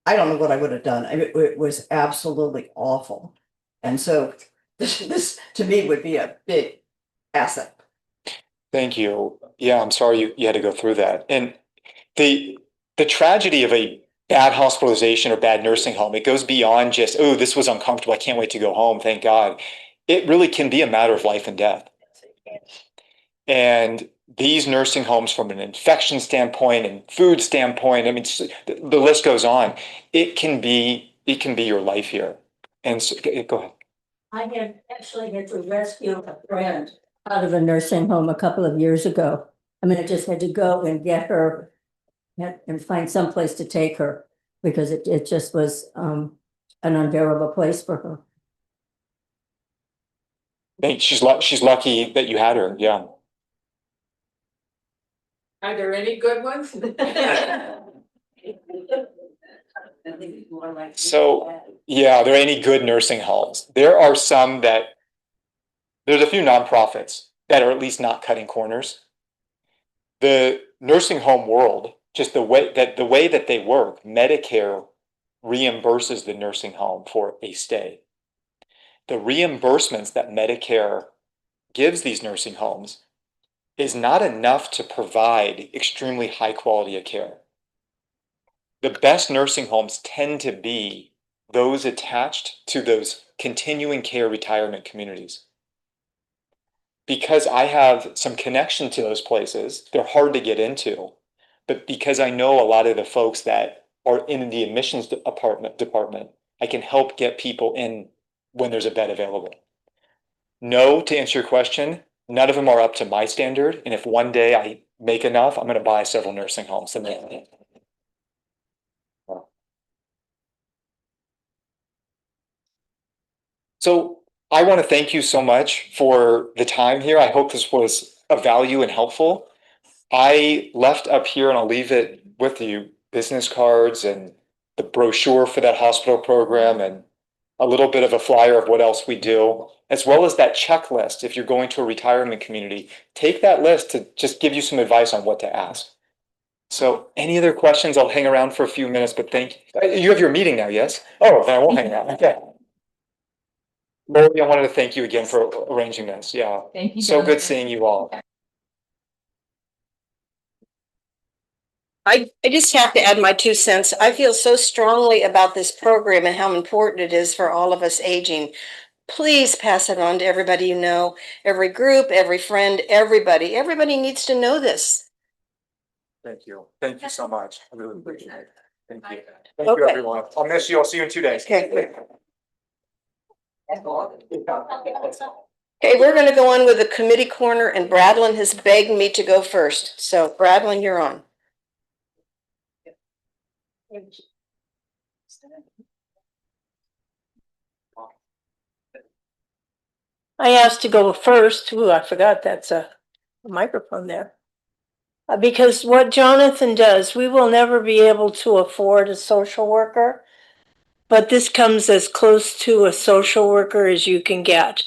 I don't know what I would have done. It was absolutely awful. And so this to me would be a big asset. Thank you. Yeah, I'm sorry you had to go through that. And the tragedy of a bad hospitalization or bad nursing home, it goes beyond just, oh, this was uncomfortable. I can't wait to go home. Thank God. It really can be a matter of life and death. And these nursing homes, from an infection standpoint and food standpoint, I mean, the list goes on. It can be your life here. And so, go ahead. I actually had to rescue a friend out of a nursing home a couple of years ago. I mean, I just had to go and get her and find someplace to take her because it just was an unbearable place for her. She's lucky that you had her. Yeah. Are there any good ones? So, yeah, are there any good nursing homes? There are some there's a few nonprofits that are at least not cutting corners. The nursing home world, just the way that they work, Medicare reimburses the nursing home for a stay. The reimbursements that Medicare gives these nursing homes is not enough to provide extremely high quality of care. The best nursing homes tend to be those attached to those continuing care retirement communities. Because I have some connection to those places, they're hard to get into, but because I know a lot of the folks that are in the admissions department, I can help get people in when there's a bed available. No, to answer your question, none of them are up to my standard. And if one day I make enough, I'm going to buy several nursing homes. So I want to thank you so much for the time here. I hope this was of value and helpful. I left up here, and I'll leave it with you, business cards and the brochure for that hospital program and a little bit of a flyer of what else we do, as well as that checklist. If you're going to a retirement community, take that list to just give you some advice on what to ask. So any other questions? I'll hang around for a few minutes, but thank you. You have your meeting now, yes? Oh, then I won't hang out. Okay. Lori, I wanted to thank you again for arranging this. Yeah. Thank you. So good Jonathan. seeing you all. I just have to add my 2 cents. I feel so strongly about this program and how important it is for all of us aging. Please pass it on to everybody you know, every group, every friend, everybody. Everybody needs to know this. Thank you. Thank you so much. I really appreciate it. Thank you. Thank Okay. you, everyone. I'll miss you. I'll see you in 2 days. Okay. Okay, we're going to go on with the committee corner, and Bradlin has begged me to go first. So Bradlin, you're on. I asked to go first. Ooh, I forgot that's a microphone there. Because what Jonathan does, we will never be able to afford a social worker, but this comes as close to a social worker as you can get.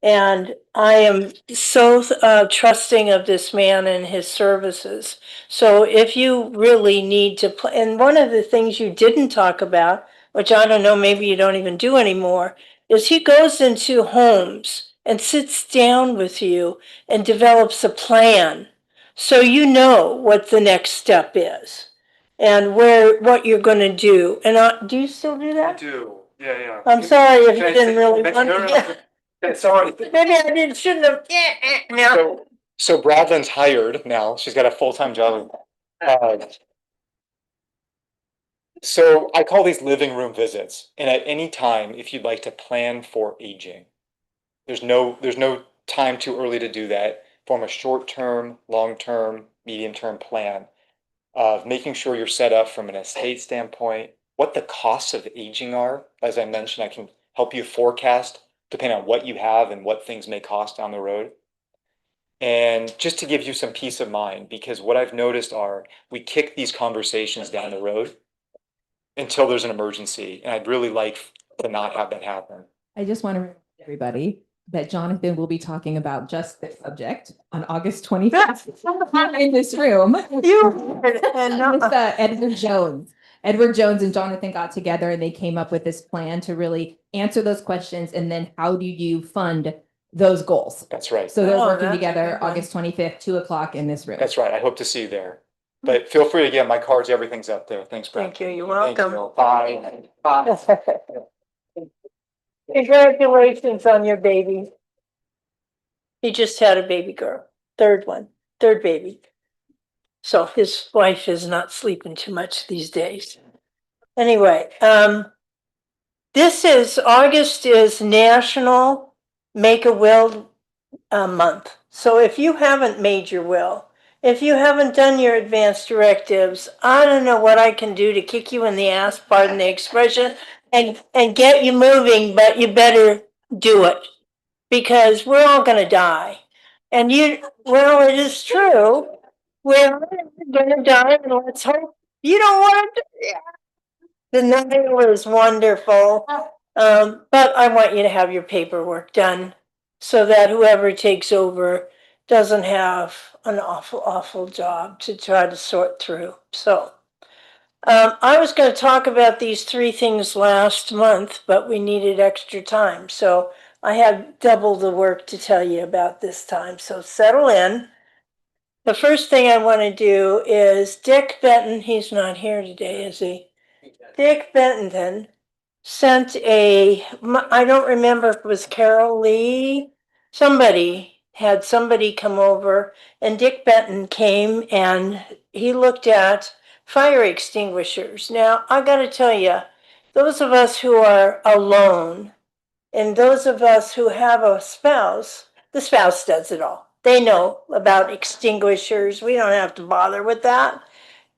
And I am so trusting of this man and his services. So if you really need to, and one of the things you didn't talk about, which I don't know, maybe you don't even do anymore, is he goes into homes and sits down with you and develops a plan. So you know what the next step is and what you're going to do. And do you still do I that? do. Yeah. I'm sorry if you Can I didn't say- really no, want no, to. no. Sorry. Maybe I didn't, shouldn't have. No. So Bradlin's hired now. She's got a full-time job. So I call these living room visits. And at any time, if you'd like to plan for aging, there's no time too early to do that. Form a short-term, long-term, medium-term plan of making sure you're set up from an estate standpoint, what the costs of aging are. As I mentioned, I can help you forecast depending on what you have and what things may cost down the road. And just to give you some peace of mind, because what I've noticed are we kick these conversations down the road until there's an emergency. And I'd really like to not have that happen. I just want to remind everybody that Jonathan will be talking about just this subject on August 25th in this room. You and With Edward Jones. Edward Jones and Jonathan got together and they came up with this plan to really answer those questions. And then how do you fund those goals? That's right. So they're Oh, working that's a together good one. August 25th, 2:00 in this room. That's right. I hope to see you there. But feel free to get my cards. Everything's up there. Thanks, Brad. Thank you. You're Thank welcome. you. Bye. Bye. Congratulations on your baby. He just had a baby girl, third baby. So his wife is not sleeping too much these days. Anyway, August is National Make a Will month. So if you haven't made your will, if you haven't done your advance directives, I don't know what I can do to kick you in the ass, pardon the expression, and get you moving, but you better do it because we're all gonna die. And well, it is true. We're gonna die, and let's hope you don't want to. The denial is wonderful. But I want you to have your paperwork done so that whoever takes over doesn't have an awful job to try to sort through. So, I was going to talk about these three things last month, but we needed extra time. So I had double the work to tell you about this time. So settle in. The first thing I want to do is Dick Benton. He's not here today, is he? Dick Benton sent I don't remember if it was Carol Lee, somebody had somebody come over and Dick Benton came and he looked at fire extinguishers. Now, I got to tell you, those of us who are alone and those of us who have a spouse, the spouse does it all. They know about extinguishers. We don't have to bother with that.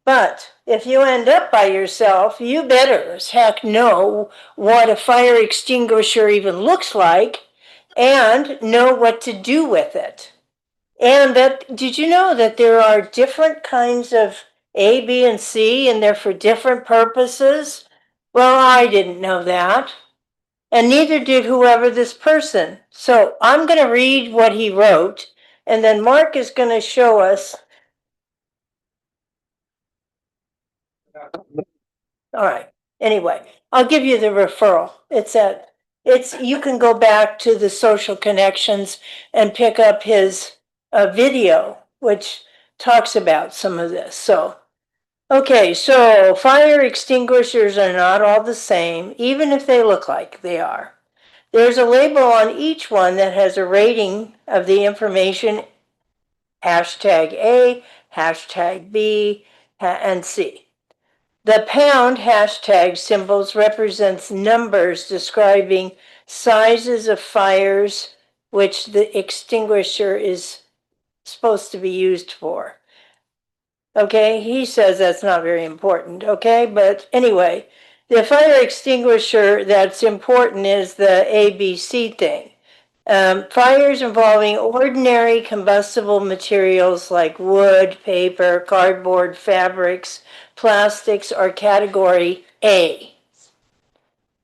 But if you end up by yourself, you better as heck know what a fire extinguisher even looks like and know what to do with it. And did you know that there are different kinds of A, B, and C, and they're for different purposes? Well, I didn't know that. And neither did whoever this person. So I'm going to read what he wrote, and then Mark is going to show us. All right. Anyway, I'll give you the referral. You can go back to the social connections and pick up his video, which talks about some of this. So, okay, so fire extinguishers are not all the same, even if they look like they are. There's a label on each one that has a rating of the information, #A, #B, and C. The pound hashtag symbols represents numbers describing sizes of fires which the extinguisher is supposed to be used for. Okay, he says that's not very important, okay? But anyway, the fire extinguisher that's important is the ABC thing. Fires involving ordinary combustible materials like wood, paper, cardboard, fabrics, plastics are category A.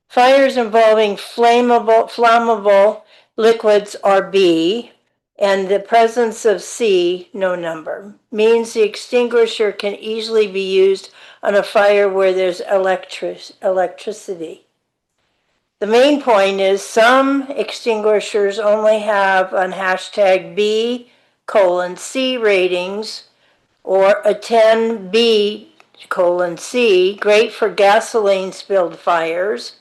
Fires involving flammable liquids are B, and the presence of C, no number, means the extinguisher can easily be used on a fire where there's electricity. The main point is some extinguishers only have an #B:C ratings or a 10B:C, great for gasoline spilled fires,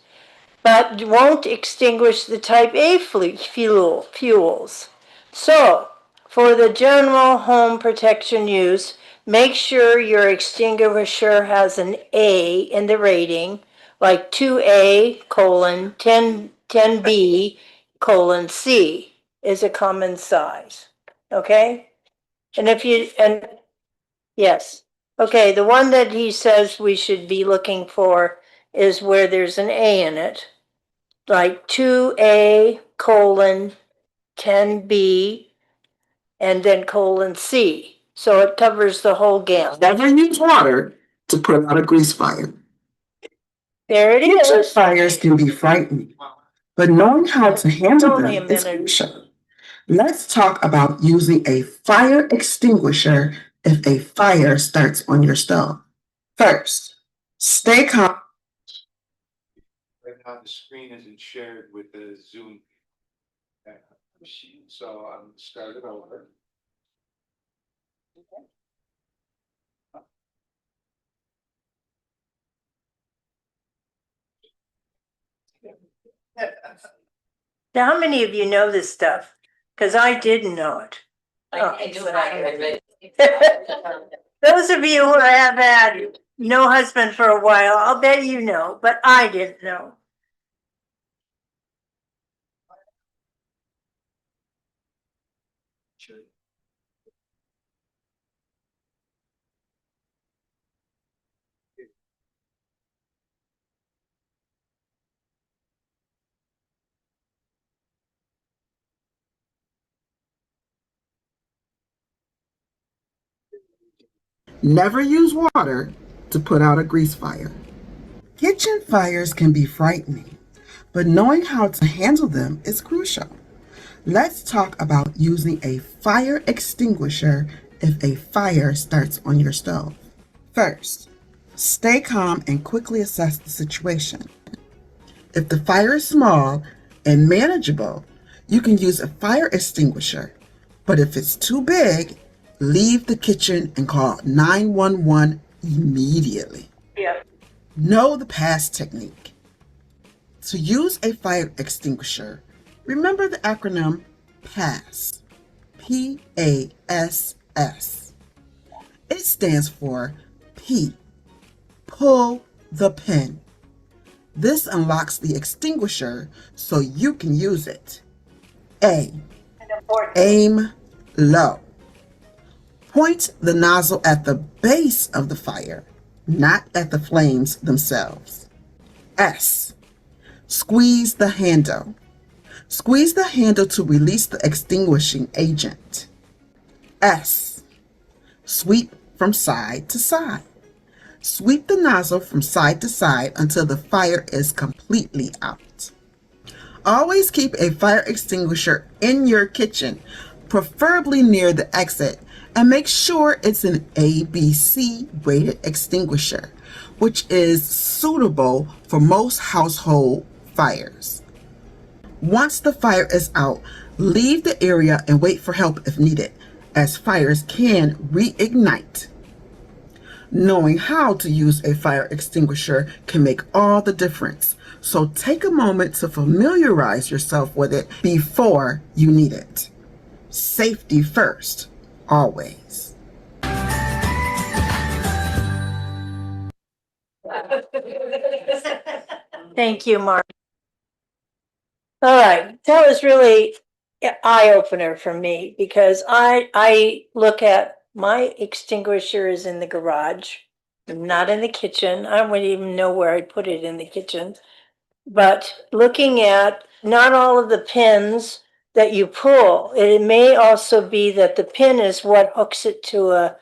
but won't extinguish the type A fuels. So, for the general home protection use, make sure your extinguisher has an A in the rating, like 2A:10B:C is a common size. Okay? Yes. Okay, the one that he says we should be looking for is where there's an A in it, like 2A:10B and then :C. So it covers the whole gamut. Never use water to put out a grease fire. There it Kitchen is. fires can be frightening. but knowing how to handle Only a them is minute. crucial. Let's talk about using a fire extinguisher if a fire starts on your stove. First, stay calm. Right now, the screen isn't shared with the Zoom machine, so I'm starting over. Now, how many of you know this stuff? Because I didn't know it. I knew it, I read Those of you who have had no husband for a while, I'll bet you know, but I didn't know. Never use water to put out a grease fire. Kitchen fires can be frightening, but knowing how to handle them is crucial. Let's talk about using a fire extinguisher if a fire starts on your stove. First, stay calm and quickly assess the situation. If the fire is small and manageable, you can use a fire extinguisher, but if it's too big, leave the kitchen and call 911 immediately. Yeah. Know the PASS technique. To use a fire extinguisher, remember the acronym PASS. P-A-S-S. It stands for P. Pull the pin. This unlocks the extinguisher so you can use it. A. Aim low. Point the nozzle at the base of the fire, not at the flames themselves. S. Squeeze the handle. Squeeze the handle to release the extinguishing agent. S. Sweep from side to side. Sweep the nozzle from side to side until the fire is completely out. Always keep a fire extinguisher in your kitchen, preferably near the exit, and make sure it's an ABC rated extinguisher, which is suitable for most household fires. Once the fire is out, leave the area and wait for help if needed, as fires can reignite. Knowing how to use a fire extinguisher can make all the difference, so take a moment to familiarize yourself with it before you need it. Safety first, always. Thank you, Mark. All right, that was really an eye-opener for me because I look at my extinguisher is in the garage, not in the kitchen. I wouldn't even know where I'd put it in the kitchen. But looking at not all of the pins that you pull, it may also be that the pin is what hooks it to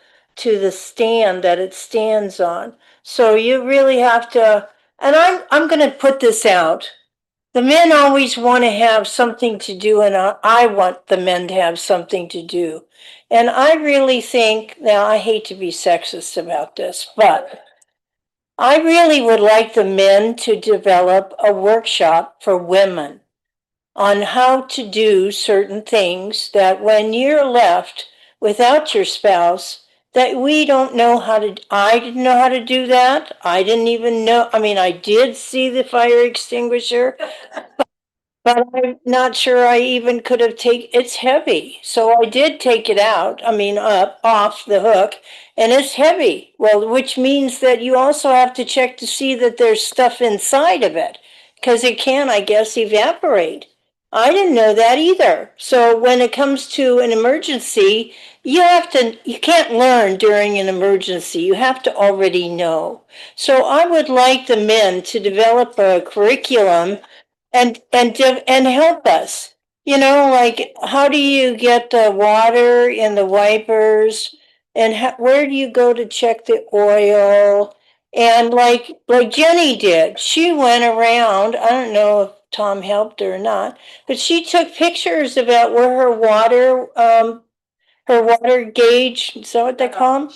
the stand that it stands on. So you really have to, and I'm going to put this out. The men always want to have something to do, and I want the men to have something to do. And I really think, now I hate to be sexist about this, but I really would like the men to develop a workshop for women on how to do certain things that when you're left without your spouse, that we don't know how to, I didn't know how to do that. I didn't even know, I mean, I did see the fire extinguisher, but I'm not sure I even could have it's heavy. So I did take it out, I mean, off the hook, and it's heavy. Well, which means that you also have to check to see that there's stuff inside of it, because it can, I guess, evaporate. I didn't know that either. So when it comes to an emergency, you can't learn during an emergency. You have to already know. So I would like the men to develop a curriculum and help us. You know, like how do you get the water in the wipers, and where do you go to check the oil? And like Jenny did, she went around. I don't know if Tom helped her or not, but she took pictures about where her water gauge, is that what they call them?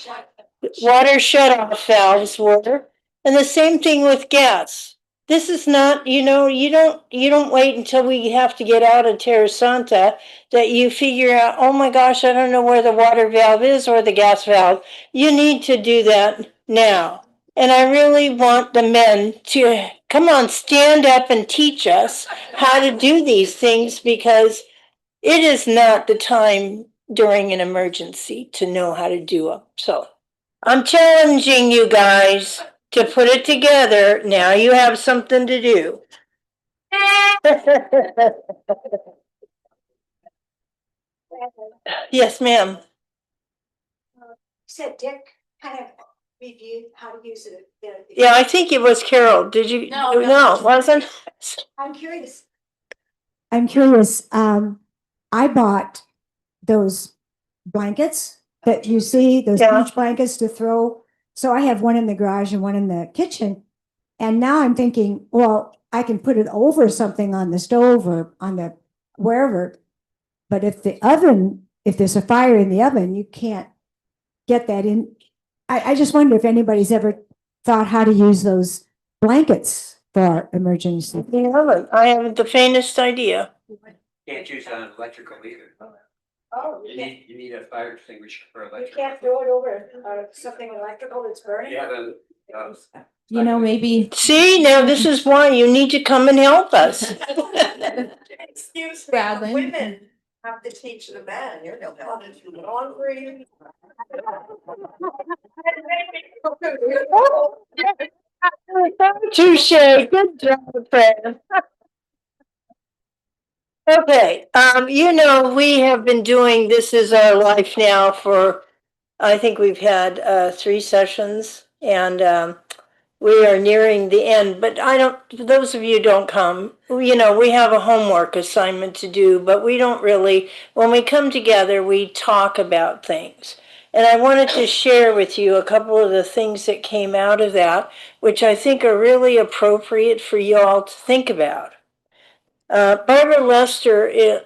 Water shut-off valves were, and the same thing with gas. This is not, you don't wait until we have to get out of Terra Santa that you figure out, oh my gosh, I don't know where the water valve is or the gas valve. You need to do that now. And I really want the men to come on, stand up and teach us how to do these things, because it is not the time during an emergency to know how to do them. So I'm challenging you guys to put it together. Now you have something to do. Yes, ma'am. Said Dick kind of reviewed how to use it. Yeah, I think it was Carol. Did you? No, it wasn't. I'm curious. I'm curious, I bought those blankets that you see, those Yeah. beach blankets to throw. So I have one in the garage and one in the kitchen. And now I'm thinking, well, I can put it over something on the stove or on the wherever. But if there's a fire in the oven, you can't get that in. I just wonder if anybody's ever thought how to use those blankets for emergency. I haven't the faintest idea. Can't use it on electrical either. Oh, You need a fire extinguisher for you electrical. can't throw it over something electrical that's burning? Yeah, then, You know, maybe. See, now this is why you need to come and help us. Excuse Radlin. women have to teach the men, you're no help. Laundry. Touche, good job, Fran. Okay, we have been doing This Is Our Life now for, I think we've had 3 sessions, and we are nearing the end, but those of you who don't come, we have a homework assignment to do, but we don't really, when we come together, we talk about things. And I wanted to share with you a couple of the things that came out of that, which I think are really appropriate for you all to think about. Barbara Lester,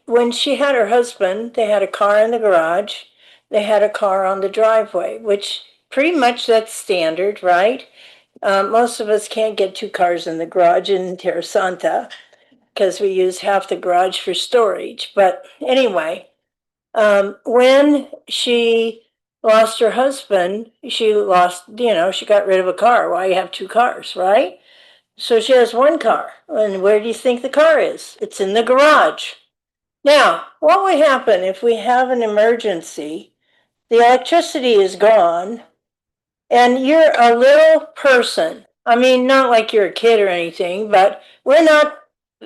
when she had her husband, they had a car in the garage, they had a car on the driveway, which pretty much that's standard, right? Most of us can't get 2 cars in the garage in Terra Santa because we use half the garage for storage. But anyway, when she lost her husband, she got rid of a car. Why you have 2 cars, right? So she has 1 car. And where do you think the car is? It's in the garage. Now, what would happen if we have an emergency? The electricity is gone, and you're a little person. I mean, not like you're a kid or anything, but we're not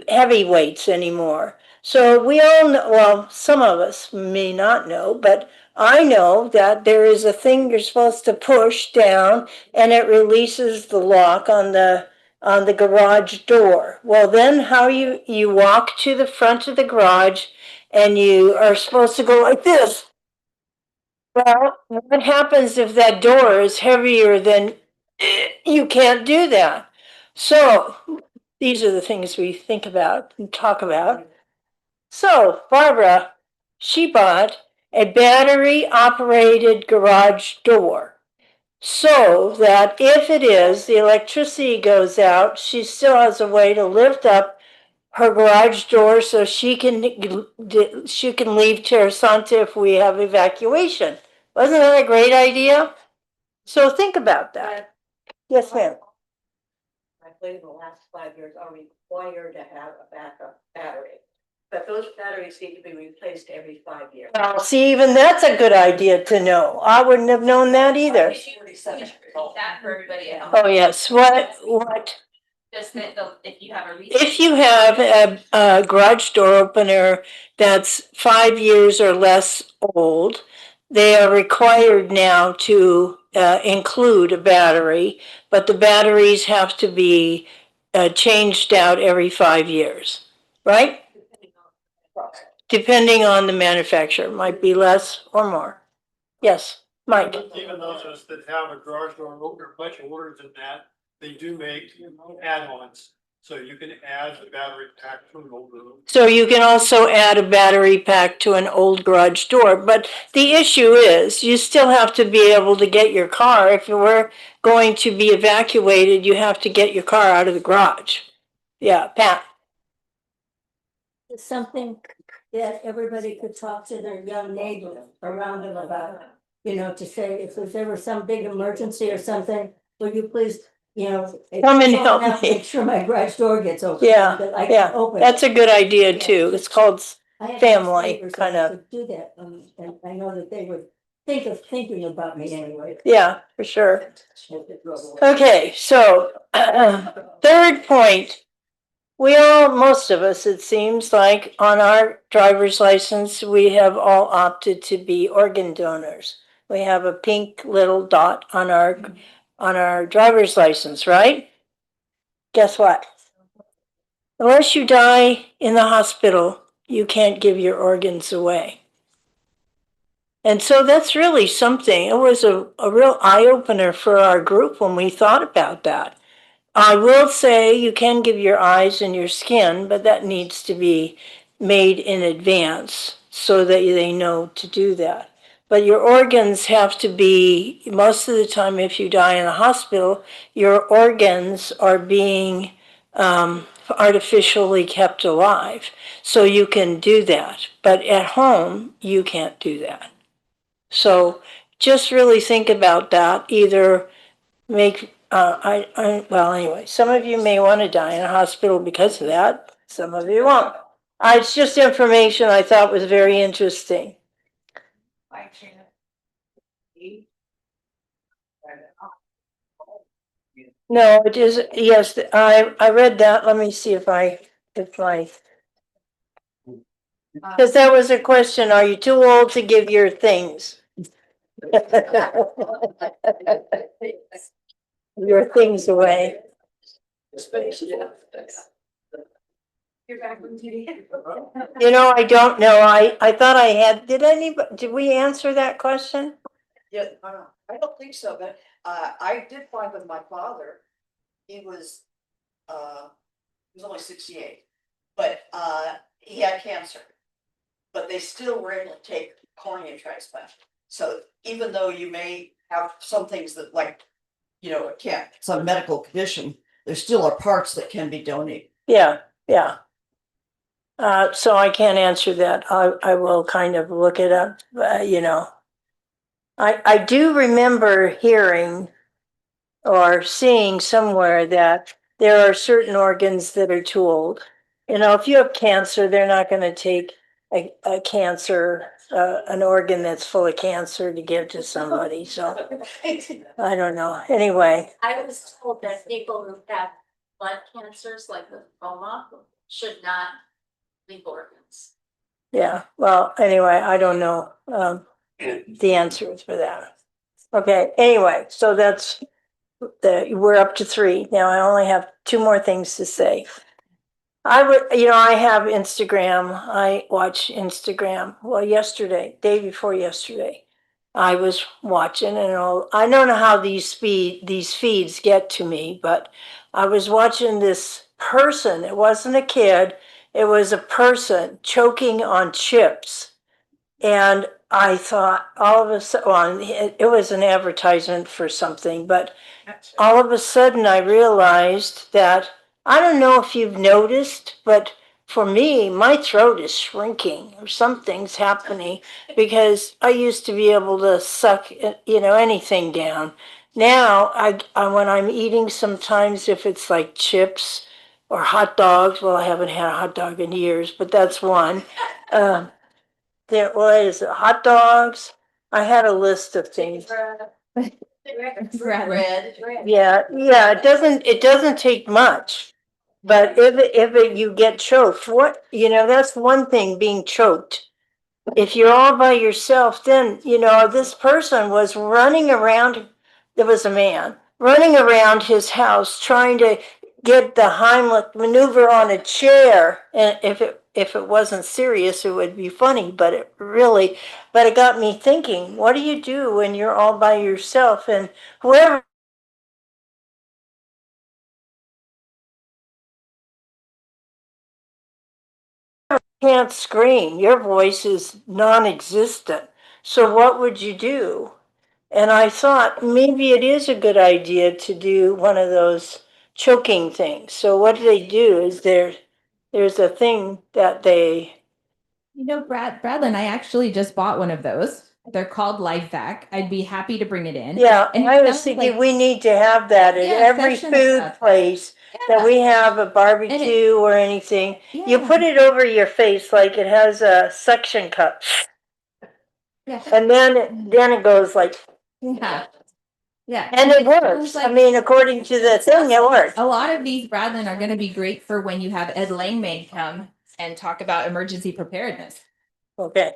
heavyweights anymore. So we all know, well, some of us may not know, but I know that there is a thing you're supposed to push down and it releases the lock on the garage door. Well, then how you walk to the front of the garage and you are supposed to go like this. Well, what happens if that door is heavier than you can't do that? So these are the things we think about and talk about. So Barbara, she bought a battery operated garage door so that if the electricity goes out, she still has a way to lift up her garage door so she can leave Terra Santa if we have evacuation. Wasn't that a great idea? So think about that. Yes, ma'am. I believe in the last 5 years are required to have a backup battery. But those batteries need to be replaced every 5 years. Well, see, even that's a good idea to know. I wouldn't have known that either. That for everybody at home. Oh, yes. What? Just that if you have a. If you have a garage door opener that's 5 years or less old, they are required now to include a battery, but the batteries have to be changed out every 5 years, right? Depending on the manufacturer, might be less or more. Yes, Mike. Even those of us that have a garage door opener, much older than that, they do make add-ons So you can add the battery pack to an old room. So you can also add a battery pack to an old garage door, but the issue is you still have to be able to get your car. If you were going to be evacuated, you have to get your car out of the garage. Yeah, Pat. It's something that everybody could talk to their young neighbor around them about. You know, to say if there's ever some big emergency or something, will you please, you know. Come and someone help else me. Make sure my garage door gets open. Yeah, that I can yeah, open that's it. a good idea too. It's called I had family, neighbors kind that of. could do that, and I know that they would thinking about me anyway. Yeah, for sure. Okay, so third point. Most of us, it seems like on our driver's license, we have all opted to be organ donors. We have a pink little dot on our driver's license, right? Guess what? Unless you die in the hospital, you can't give your organs away. And so that's really something. It was a real eye opener for our group when we thought about that. I will say you can give your eyes and your skin, but that needs to be made in advance so that they know to do that. But your organs have to be, most of the time, if you die in a hospital, your organs are being artificially kept alive. So you can do that. But at home, you can't do that. So just really think about that. Either well, anyway, some of you may want to die in a hospital because of that. Some of you won't. It's just information I thought was very interesting. No, it is, yes, I read that. Let me see if because that was a question, are you too old to give your things? Your things away. You know, I don't know. I thought I had, did we answer that question? Yeah, I don't think so, but I did find with my father, he was only 68, but he had cancer. But they still were able to take cornea transplant. So even though you may have some things that like, you know, some medical condition, there still are parts that can be donated. Yeah, yeah. So I can't answer that. I will kind of look it up, you know. I do remember hearing or seeing somewhere that there are certain organs that are too old. You know, if you have cancer, they're not going to take an organ that's full of cancer to give to somebody. So I don't know. Anyway. I was told that people who have blood cancers like lymphoma should not leave organs. Yeah, well, anyway, I don't know the answers for that. Okay, anyway, so we're up to 3. Now I only have 2 more things to say. I have Instagram. I watch Instagram. Well, day before yesterday, I was watching I don't know how these feeds get to me, but I was watching this person. It wasn't a kid. It was a person choking on chips. And I thought all of a sudden, it was an advertisement for something, but all of a sudden I realized that, I don't know if you've noticed, but for me, my throat is shrinking or something's happening because I used to be able to suck, anything down. Now, when I'm eating, sometimes if it's like chips or hot dogs, well, I haven't had a hot dog in years, but that's one. What is it? Hot dogs. I had a list of things. Bread. Yeah, it doesn't take much. But you get choked, that's one thing, being choked. If you're all by yourself, then, this person was running around, there was a man running around his house trying to get the Heimlich maneuver on a chair. And if it wasn't serious, it would be funny, but it got me thinking, what do you do when you're all by yourself and whoever can't scream. Your voice is non-existent. So what would you do? And I thought maybe it is a good idea to do one of those choking things. So what they do is there's a thing that they. You know, Bradlin, I actually just bought one of those. They're called LifeVac. I'd be happy to bring it in. Yeah, And I it was sounds thinking like- we need to have that at Yeah, every session food about that. place that we have a barbecue or anything. You Yeah. put it over your face like it has a suction cup. Yeah. And then it goes like, Yeah. Yeah. and it sounds works. I like- mean, according to the thing, it works. A lot of these, Bradlin, are going to be great for when you have Ed Langmaid come and talk about emergency preparedness. Okay.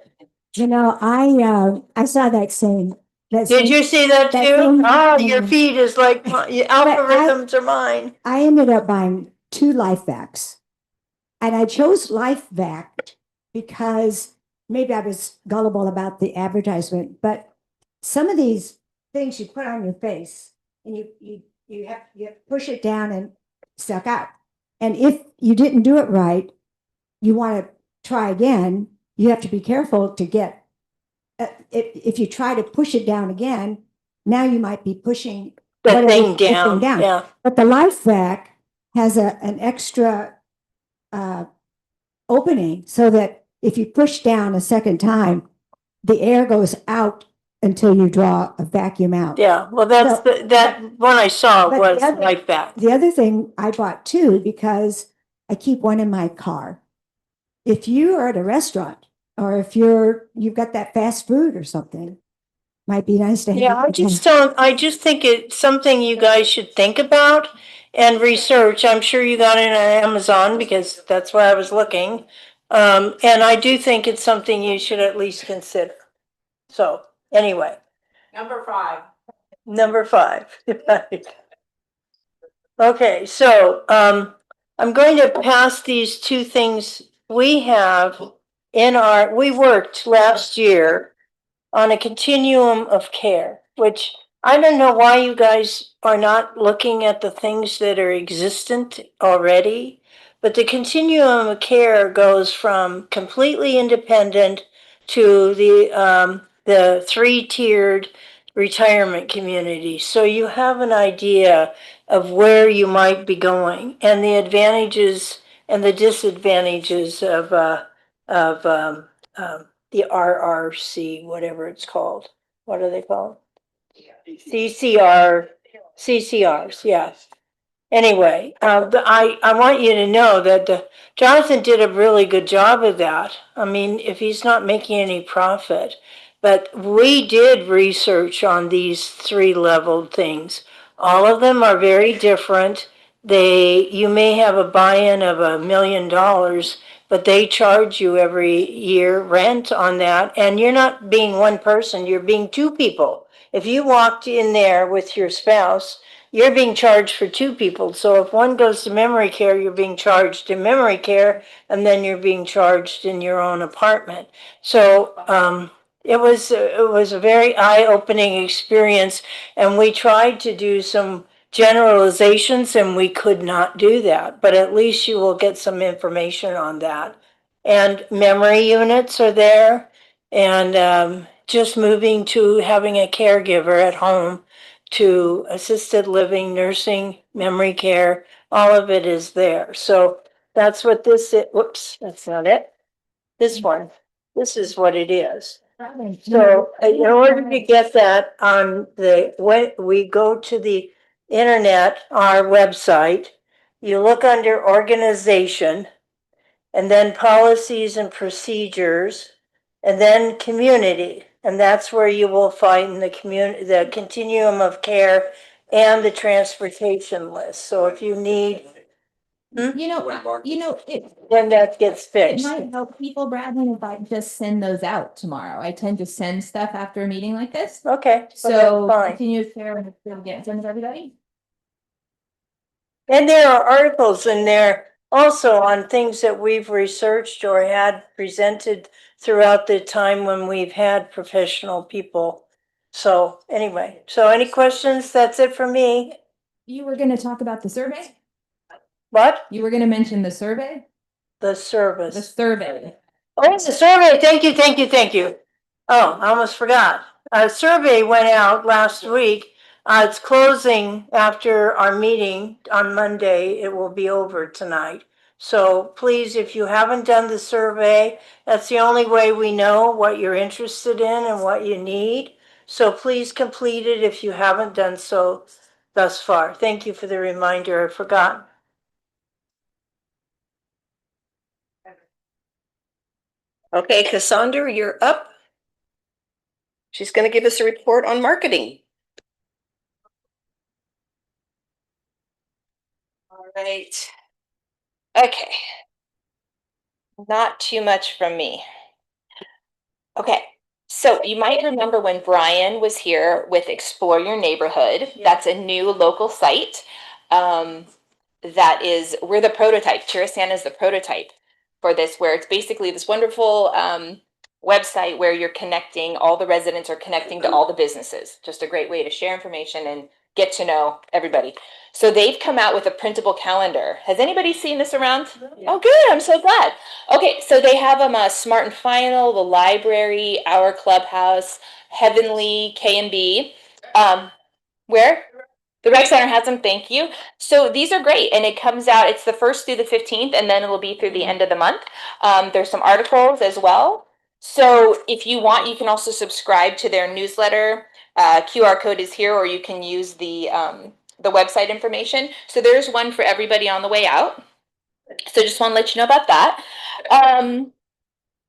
You know, I saw that same. Did you see that that too? thing- Oh, your feed is like, your algorithms are mine. I ended up buying 2 life vacs. And I chose life vac because maybe I was gullible about the advertisement, but some of these things you put on your face and you push it down and suck out. And if you didn't do it right, you want to try again, you have to be careful to get, if you try to push it down again, now you might be pushing The thing down, yeah. But the life vac has an extra opening so that if you push down a second time, the air goes out until you draw a vacuum out. Yeah, well, that's that one I saw but was the other- like that. The other thing I bought too, because I keep one in my car. If you are at a restaurant or if you've got that fast food or something, might be nice to have. Yeah, I just think it's something you guys should think about and research. I'm sure you got it on Amazon because that's where I was looking. And I do think it's something you should at least consider. So anyway, Number 5. number 5. Right. Okay, so I'm going to pass these 2 things we have we worked last year on a continuum of care, which I don't know why you guys are not looking at the things that are existent already, but the continuum of care goes from completely independent to the 3-tiered retirement community. So you have an idea of where you might be going and the advantages and the disadvantages of the RRC, whatever it's called. What are they called? CCRs, yes. Anyway, but I want you to know that Jonathan did a really good job of that. I mean, if he's not making any profit, but we did research on these 3-leveled things. All of them are very different. You may have a buy-in of $1 million, but they charge you every year rent on that. And you're not being one person, you're being 2 people. If you walked in there with your spouse, you're being charged for 2 people. So if one goes to memory care, you're being charged in memory care, and then you're being charged in your own apartment. So it was a very eye-opening experience, and we tried to do some generalizations, and we could not do that. But at least you will get some information on that. And memory units are there, and just moving to having a caregiver at home, to assisted living, nursing, memory care, all of it is there. So that's what this is. Whoops, that's not it. This one, this is what it is. So in order to get that on when we go to the internet, our website, you look under organization and then policies and procedures, and then community. And that's where you will find the continuum of care and the transportation list. So if you need, You know, when that gets it fixed. might help people, Bradley, if I just send those out tomorrow. I tend to send stuff after a meeting like this. Okay, So that's fine. continue care and get send to everybody. And there are articles in there also on things that we've researched or had presented throughout the time when we've had professional people. So anyway, so any questions? That's it for me. You were going to talk about the survey? What? You were going to mention the survey? The The service. survey. Oh, it's a survey. Thank you, thank you, thank you. Oh, I almost forgot. A survey went out last week. It's closing after our meeting on Monday. It will be over tonight. So please, if you haven't done the survey, that's the only way we know what you're interested in and what you need. So please complete it if you haven't done so thus far. Thank you for the reminder. I forgot. Okay, Cassandra, you're up. She's going to give us a report on marketing. All right. Okay. Not too much from me. Okay. So you might remember when Brian was here with Explore Your Neighborhood. That's a new local site. We're the prototype. Tirasan is the prototype for this, where it's basically this wonderful website where you're connecting, all the residents are connecting to all the businesses. Just a great way to share information and get to know everybody. So they've come out with a printable calendar. Has anybody seen this around? Yeah. Oh, good. I'm so glad. Okay, so they have them Smart and Final, the library, our clubhouse, Heavenly, K&B. Where? The rec center has them, thank you. So these are great, and it comes out, it's the 1st through the 15th, and then it'll be through the end of the month. There's some articles as well. So if you want, you can also subscribe to their newsletter. QR code is here, or you can use the website information. So there's one for everybody on the way out. So just want to let you know about that. Oh,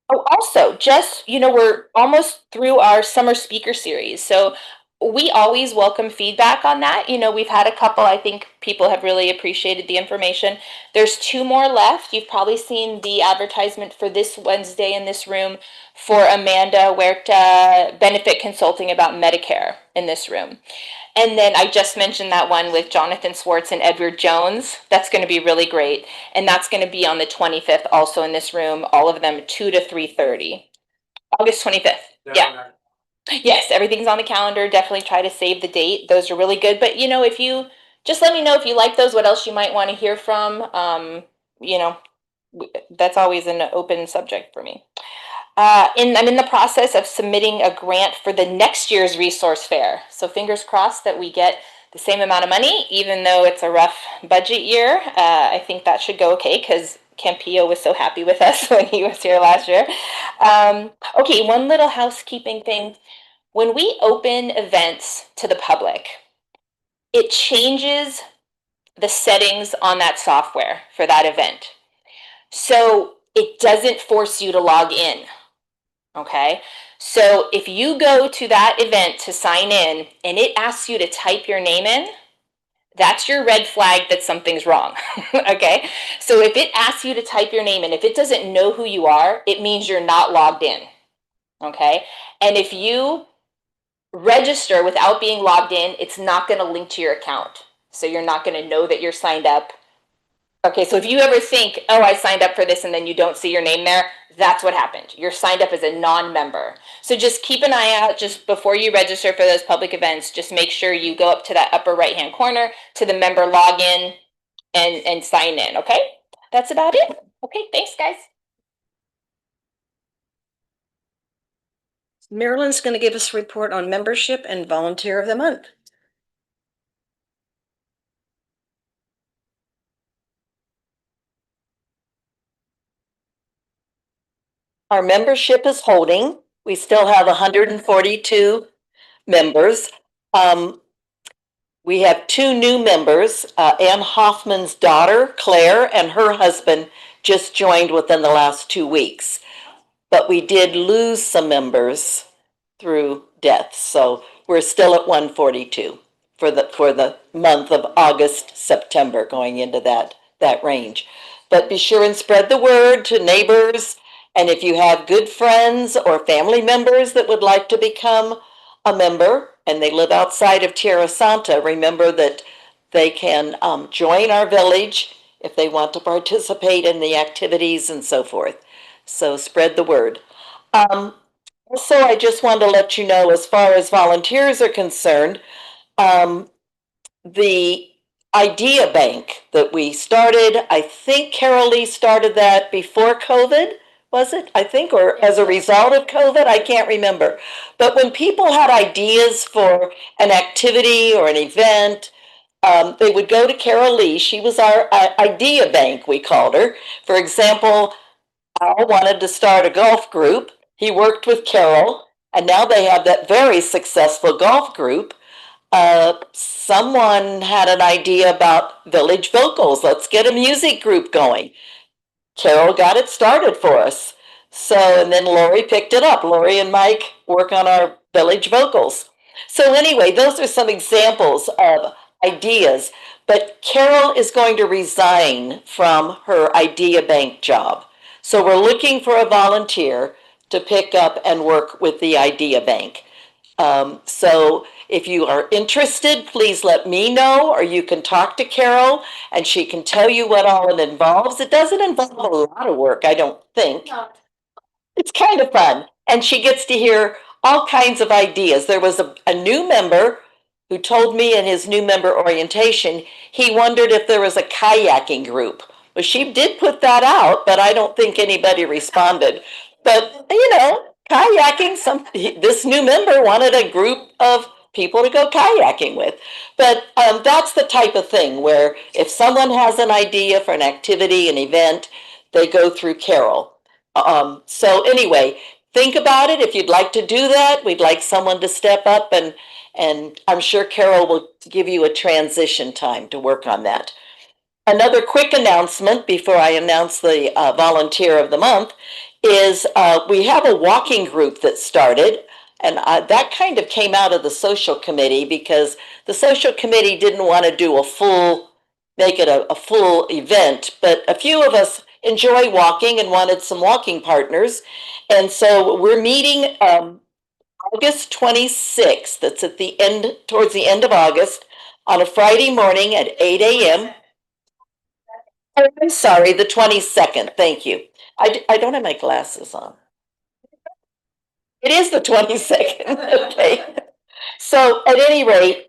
also, just, we're almost through our summer speaker series. So we always welcome feedback on that. We've had a couple, I think people have really appreciated the information. There's 2 more left. You've probably seen the advertisement for this Wednesday in this room for Amanda Huerta Benefit Consulting about Medicare in this room. And then I just mentioned that one with Jonathan Schwartz and Edward Jones. That's going to be really great. And that's going to be on the 25th, also in this room, all of them 2 to 3:30. August 25th. Yeah. Yes, everything's on the calendar. Definitely try to save the date. Those are really good. But, if you just let me know if you like those, what else you might want to hear from. That's always an open subject for me. I'm in the process of submitting a grant for the next year's resource fair. So fingers crossed that we get the same amount of money, even though it's a rough budget year. I think that should go okay because Campillo was so happy with us when he was here last year. Okay, one little housekeeping thing. When we open events to the public, it changes the settings on that software for that event. So it doesn't force you to log in. Okay, so if you go to that event to sign in and it asks you to type your name in, that's your red flag that something's wrong. Okay, so if it asks you to type your name in, if it doesn't know who you are, it means you're not logged in. Okay, and if you register without being logged in, it's not going to link to your account. So you're not going to know that you're signed up. Okay, so if you ever think, oh, I signed up for this and then you don't see your name there, that's what happened. You're signed up as a non-member. So just keep an eye out just before you register for those public events. Just make sure you go up to that upper right-hand corner to the member login and sign in, okay? That's about it. Okay, thanks, guys. Marilyn's going to give us a report on membership and volunteer of the month. Our membership is holding. We still have 142 members. We have 2 new members. Ann Hoffman's daughter, Claire, and her husband just joined within the last 2 weeks. But we did lose some members through death. So we're still at 142 for the month of August, September, going into that range. But be sure and spread the word to neighbors. And if you have good friends or family members that would like to become a member and they live outside of Tierra Santa, remember that they can join our village if they want to participate in the activities and so forth. So spread the word. Also, I just wanted to let you know, as far as volunteers are concerned, the idea bank that we started. I think Carol Lee started that before COVID, was it? I think, or as a result of COVID, I can't remember. But when people had ideas for an activity or an event, they would go to Carol Lee. She was our idea bank, we called her. For example, Al wanted to start a golf group. He worked with Carol, and now they have that very successful golf group. Someone had an idea about village vocals. Let's get a music group going. Carol got it started for us. So, and then Lori picked it up. Lori and Mike work on our village vocals. So anyway, those are some examples of ideas. But Carol is going to resign from her idea bank job. So we're looking for a volunteer to pick up and work with the idea bank. So if you are interested, please let me know, or you can talk to Carol and she can tell you what all it involves. It doesn't involve a lot of work, I don't think. It's kind of fun. And she gets to hear all kinds of ideas. There was a new member who told me in his new member orientation, he wondered if there was a kayaking group. Well, she did put that out, but I don't think anybody responded. But, you know, kayaking, this new member wanted a group of people to go kayaking with. But that's the type of thing where if someone has an idea for an activity, an event, they go through Carol. So anyway, think about it. If you'd like to do that, we'd like someone to step up, and I'm sure Carol will give you a transition time to work on that. Another quick announcement before I announce the volunteer of the month is we have a walking group that started, and that kind of came out of the social committee because the social committee didn't want to do make it a full event, but a few of us enjoy walking and wanted some walking partners. And so we're meeting August 26th. That's at the end, towards the end of August, on a Friday morning at 8 a.m. Oh, I'm sorry, the 22nd. Thank you. I don't have my glasses on. It is the 22nd. Okay. So at any rate,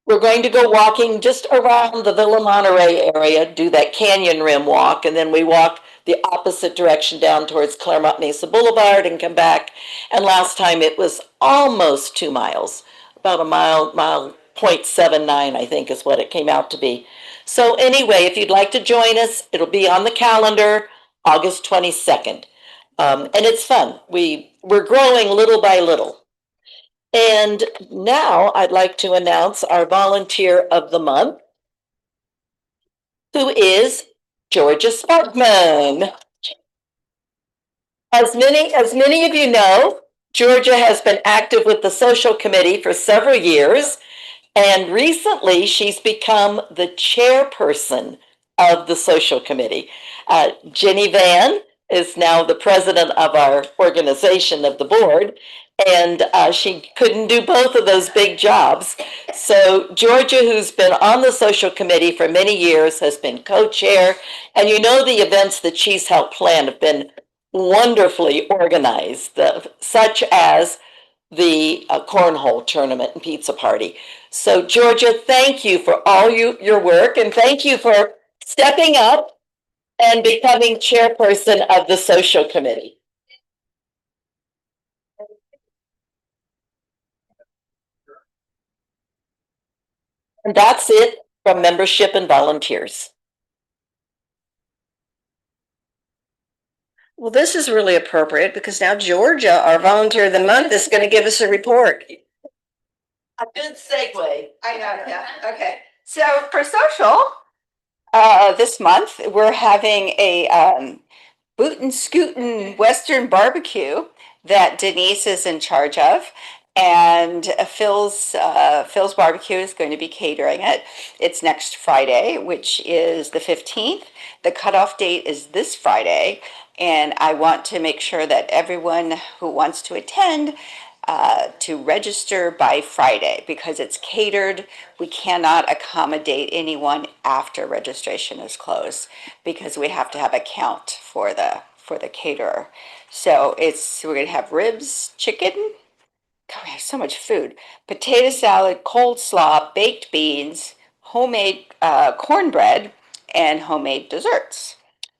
we're going to go walking just around the Villa Monterey area, do that canyon rim walk, and then we walk the opposite direction down towards Claremont Mesa Boulevard and come back. And last time it was almost 2 miles, about a mile 0.79, I think is what it came out to be. So anyway, if you'd like to join us, it'll be on the calendar, August 22nd. And it's fun. We're growing little by little. And now I'd like to announce our volunteer of the month, who is Georgia Sparkman. As many of you know, Georgia has been active with the social committee for several years, and recently she's become the chairperson of the social committee. Jenny Van is now the president of our organization of the board, and she couldn't do both of those big jobs. So Georgia, who's been on the social committee for many years, has been co-chair, and you know the events that she's helped plan have been wonderfully organized, such as the cornhole tournament and pizza party. So Georgia, thank you for all your work, and thank you for stepping up and becoming chairperson of the social committee. And that's it from membership and volunteers. Well, this is really appropriate because now Georgia, our volunteer of the month, is going to give us a report. A good segue. I know, yeah, okay. So for social, this month, we're having a bootin' scootin' Western barbecue that Denise is in charge of. And Phil's Barbecue is going to be catering it. It's next Friday, which is the 15th. The cutoff date is this Friday. And I want to make sure that everyone who wants to attend to register by Friday because it's catered. We cannot accommodate anyone after registration is closed because we have to have a count for the caterer. So we're going to have ribs, chicken, God, we have so much food. Potato salad, cold slaw, baked beans, homemade cornbread, and homemade desserts.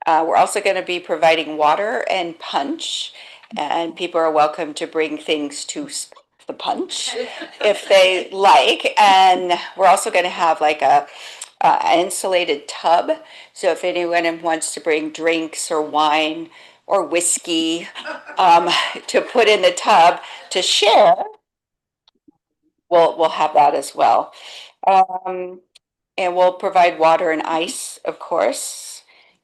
We're also going to be providing water and punch, and people are welcome to bring things to the punch if they like. And we're also going to have like an insulated tub. So if anyone wants to bring drinks or wine or whiskey to put in the tub to share, we'll have that as well. And we'll provide water and ice, of course.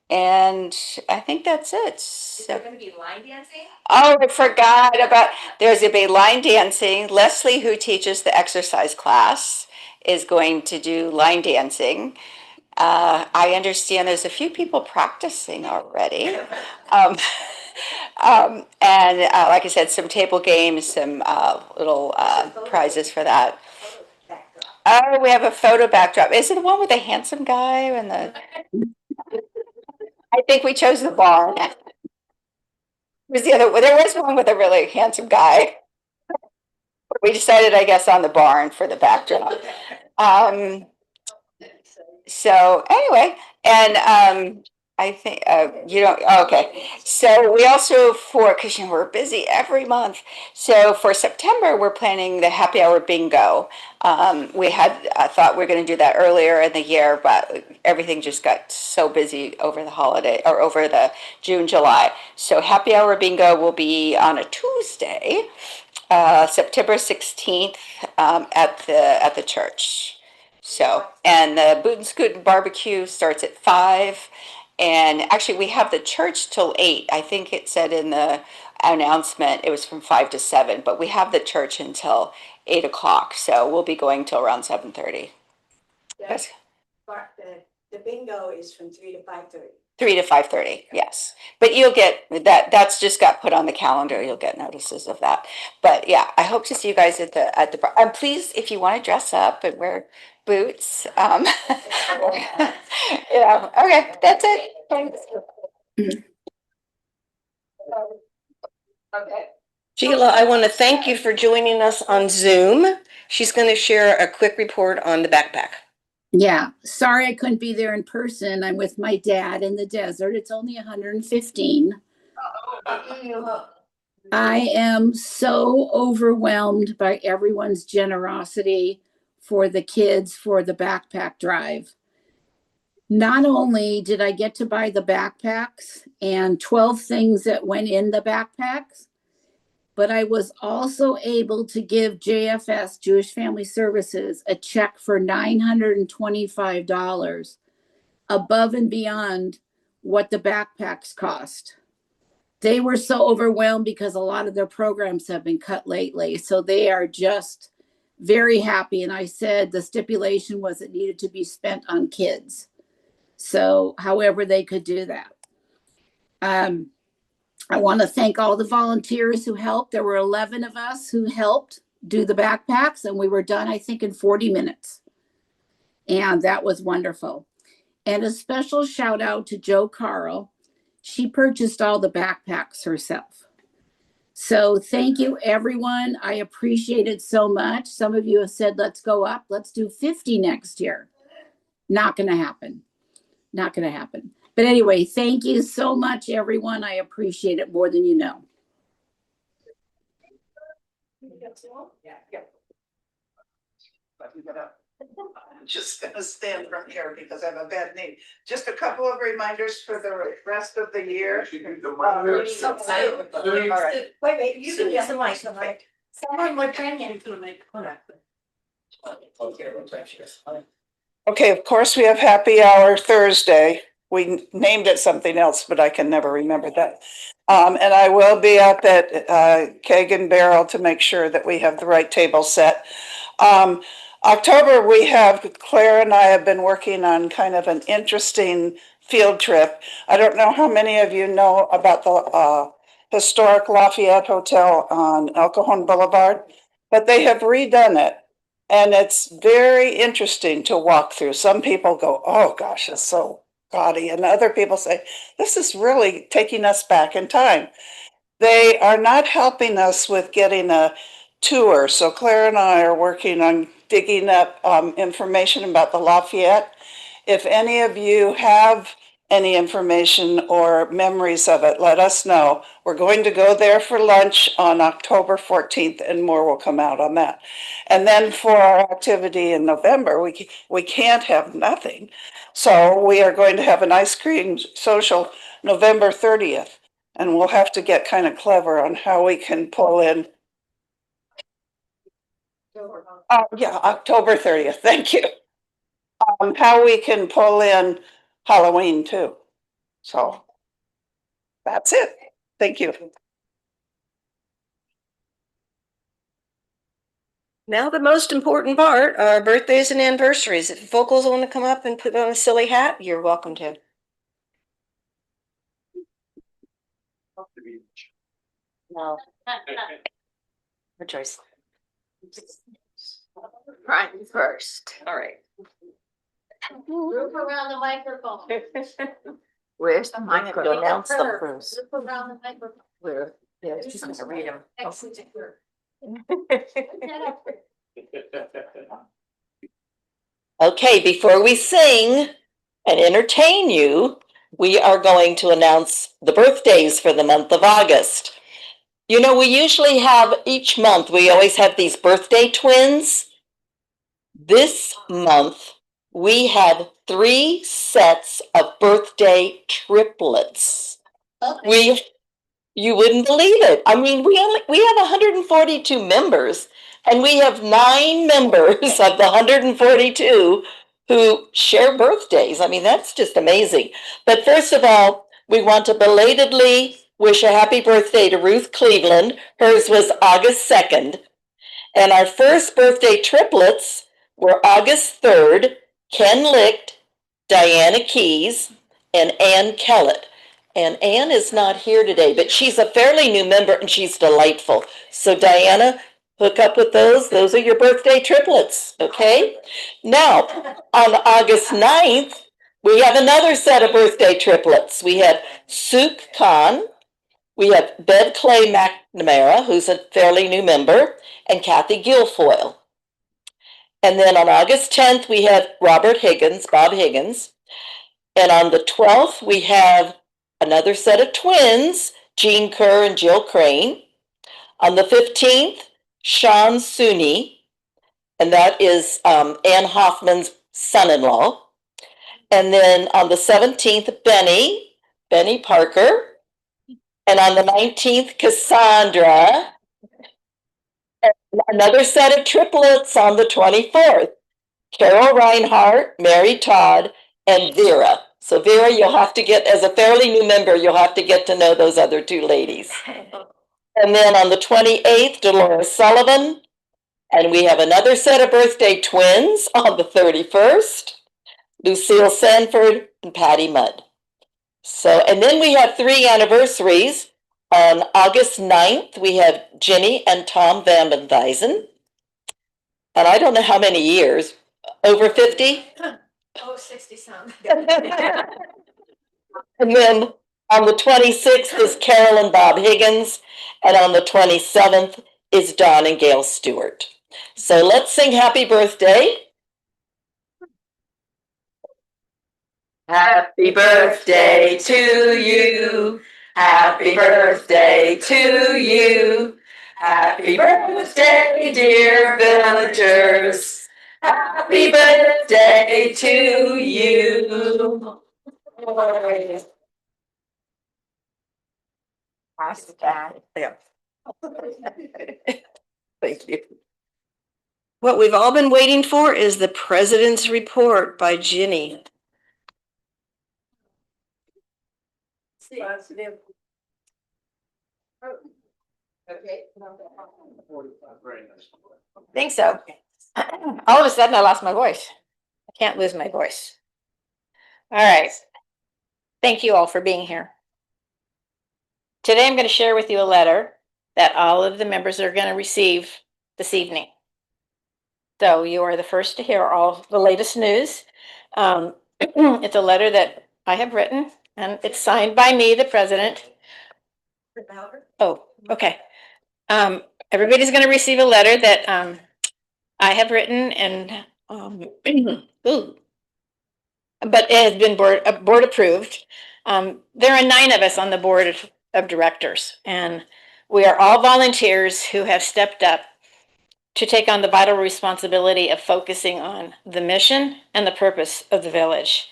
And I think that's it. Is there gonna be line dancing? Oh, I forgot about, there's a big line dancing. Leslie, who teaches the exercise class, is going to do line dancing. I understand there's a few people practicing already. And like I said, some table games, some little prizes for that. Oh, we have a photo backdrop. Is it the one with the handsome guy and the? I think we chose the barn. Was the other? There was one with a really handsome guy. We decided, I guess, on the barn for the backdrop. So anyway, and I think you don't. Okay, so we also because we're busy every month. So for September, we're planning the happy hour bingo. We had thought we were going to do that earlier in the year, but everything just got so busy over the holiday or over the June, July. So happy hour bingo will be on a Tuesday, September 16th, at the church. So, and the Boot and Scoot barbecue starts at 5. And actually, we have the church till 8. I think it said in the announcement it was from 5 to 7, but we have the church until 8 o'clock. So we'll be going till around 7:30. Yes. The bingo is from 3 to 5:30. 3 to 5:30, yes. But you'll get that's just got put on the calendar. You'll get notices of that. But yeah, I hope to see you guys at the bar. Please, if you want to dress up and wear boots. Yeah, okay, that's it. Thanks. Okay. Sheila, I want to thank you for joining us on Zoom. She's going to share a quick report on the backpack. Yeah, sorry I couldn't be there in person. I'm with my dad in the desert. It's only 115. I am so overwhelmed by everyone's generosity for the kids for the backpack drive. Not only did I get to buy the backpacks and 12 things that went in the backpacks, but I was also able to give JFS, Jewish Family Services, a check for $925 above and beyond what the backpacks cost. They were so overwhelmed because a lot of their programs have been cut lately. So they are just very happy. And I said the stipulation was it needed to be spent on kids. So however they could do that. I want to thank all the volunteers who helped. There were 11 of us who helped do the backpacks, and we were done, I think, in 40 minutes. And that was wonderful. And a special shout out to Jo Carl. She purchased all the backpacks herself. So thank you, everyone. I appreciate it so much. Some of you have said, let's go up. Let's do 50 next year. Not going to happen. Not going to happen. But anyway, thank you so much, everyone. I appreciate it more than you know. I'm just gonna stand from here because I have a bad knee. Just a couple of reminders for the rest of the year. All right. Wait, you can use the mic. Someone would train you to make. Okay, of course, we have happy hour Thursday. We named it something else, but I can never remember that. And I will be up at Keg and Barrel to make sure that we have the right table set. October, we have, Claire and I have been working on kind of an interesting field trip. I don't know how many of you know about the historic Lafayette Hotel on El Cajon Boulevard, but they have redone it. And it's very interesting to walk through. Some people go, oh gosh, it's so gaudy. And other people say, this is really taking us back in time. They are not helping us with getting a tour. So Claire and I are working on digging up information about the Lafayette. If any of you have any information or memories of it, let us know. We're going to go there for lunch on October 14th and more will come out on that. And then for our activity in November, we can't have nothing. So we are going to have an ice cream social November 30th. And we'll have to get kind of clever on how we can pull in. Yeah, October 30th. Thank you. How we can pull in Halloween too. So that's it. Thank you. Now the most important part, our birthdays and anniversaries. If vocals want to come up and put on a silly hat, you're welcome to. No. Rejoice. Right first. All right. Look around the microphone. Where's the microphone? Announce them, Bruce. Look around the microphone. Where? Yeah, she's gonna read them. Okay, before we sing and entertain you, we are going to announce the birthdays for the month of August. You know, we usually have each month, we always have these birthday twins. This month, we have 3 sets of birthday triplets. You wouldn't believe it. I mean, we have 142 members, and we have 9 members of the 142 who share birthdays. I mean, that's just amazing. But first of all, we want to belatedly wish a happy birthday to Ruth Cleveland. Hers was August 2nd. And our first birthday triplets were August 3rd, Ken Licht, Diana Keys, and Ann Kellett. And Ann is not here today, but she's a fairly new member and she's delightful. So Diana, hook up with those. Those are your birthday triplets, okay? Now, on August 9th, we have another set of birthday triplets. We have Suk Khan, we have Bed Clay McNamara, who's a fairly new member, and Kathy Guilfoyle. And then on August 10th, we have Bob Higgins. And on the 12th, we have another set of twins, Jean Kerr and Jill Crane. On the 15th, Sean Sooney, and that is Ann Hoffman's son-in-law. And then on the 17th, Benny Parker. And on the 19th, Cassandra. And another set of triplets on the 24th, Carol Reinhardt, Mary Todd, and Vera. So Vera, you'll have to get, as a fairly new member, you'll have to get to know those other 2 ladies. And then on the 28th, Dolores Sullivan. And we have another set of birthday twins on the 31st, Lucille Sanford and Patty Mudd. So, and then we have 3 anniversaries. On August 9th, we have Jenny and Tom Vandendysen. And I don't know how many years, over 50? Oh, 60-some. And then on the 26th is Carol and Bob Higgins. And on the 27th is Don and Gail Stewart. So let's sing happy birthday. Happy birthday to you. Happy birthday to you. Happy birthday, dear villagers. Happy birthday to you. Yeah. Thank you. What we've all been waiting for is the President's Report by Ginny. Think so. All of a sudden I lost my voice. I can't lose my voice. All right. Thank you all for being here. Today I'm going to share with you a letter that all of the members are going to receive this evening. So you are the first to hear all the latest news. It's a letter that I have written and it's signed by me, the president. Oh, okay. everybody's going to receive a letter that I have written and ooh, but it has been board approved. There are 9 of us on the board of directors, and we are all volunteers who have stepped up to take on the vital responsibility of focusing on the mission and the purpose of the village.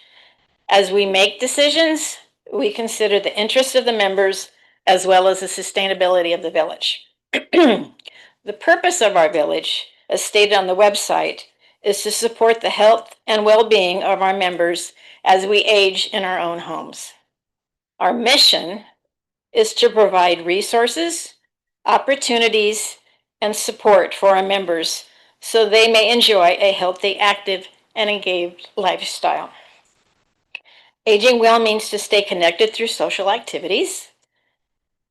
As we make decisions, we consider the interests of the members as well as the sustainability of the village. The purpose of our village, as stated on the website, is to support the health and well-being of our members as we age in our own homes. Our mission is to provide resources, opportunities, and support for our members so they may enjoy a healthy, active, and engaged lifestyle. Aging well means to stay connected through social activities,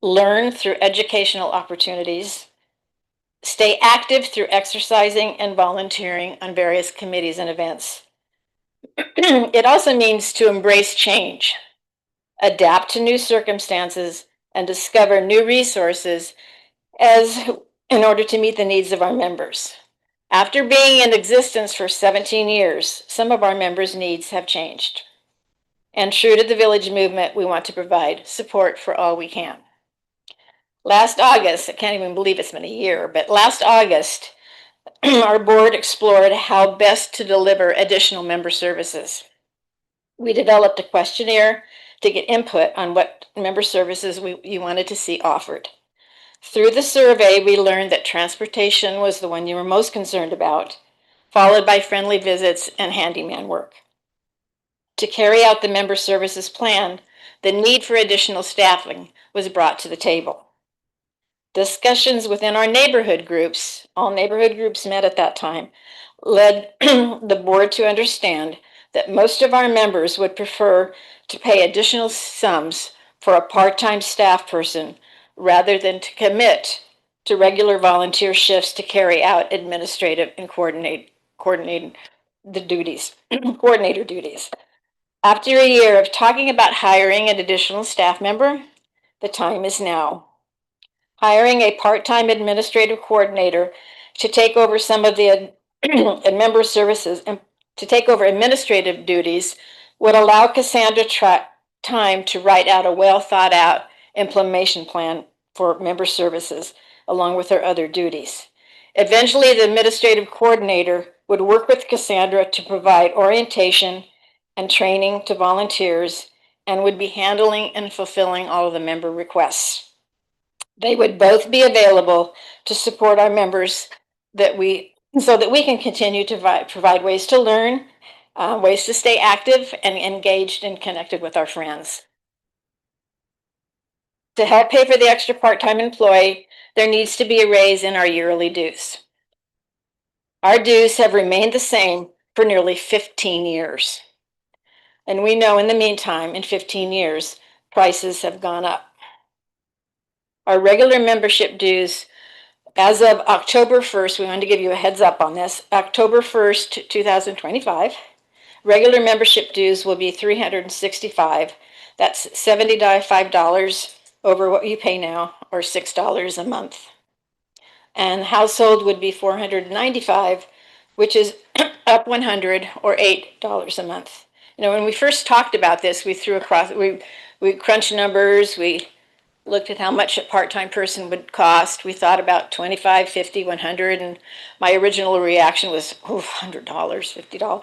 learn through educational opportunities, stay active through exercising and volunteering on various committees and events. It also means to embrace change, adapt to new circumstances, and discover new resources in order to meet the needs of our members. After being in existence for 17 years, some of our members' needs have changed. And true to the village movement, we want to provide support for all we can. Last August, I can't even believe it's been a year, but last August, our board explored how best to deliver additional member services. We developed a questionnaire to get input on what member services you wanted to see offered. Through the survey, we learned that transportation was the one you were most concerned about, followed by friendly visits and handyman work. To carry out the member services plan, the need for additional staffing was brought to the table. Discussions within our neighborhood groups, all neighborhood groups met at that time, led the board to understand that most of our members would prefer to pay additional sums for a part-time staff person rather than to commit to regular volunteer shifts to carry out administrative and coordinator duties. After a year of talking about hiring an additional staff member, the time is now. Hiring a part-time administrative coordinator to take over some of the member services and to take over administrative duties would allow Cassandra time to write out a well-thought-out implementation plan for member services, along with her other duties. Eventually, the administrative coordinator would work with Cassandra to provide orientation and training to volunteers and would be handling and fulfilling all of the member requests. They would both be available to support our members so that we can continue to provide ways to learn, ways to stay active and engaged and connected with our friends. To help pay for the extra part-time employee, there needs to be a raise in our yearly dues. Our dues have remained the same for nearly 15 years. And we know in the meantime, in 15 years, prices have gone up. Our regular membership dues, as of October 1st, we wanted to give you a heads up on this, October 1st, 2025, regular membership dues will be $365. That's $75 over what you pay now, or $6 a month. And household would be $495, which is up $100 or $8 a month. You know, when we first talked about this, we crunched numbers, we looked at how much a part-time person would cost. We thought about $25, $50, $100, and my original reaction was, oh, $100, $50.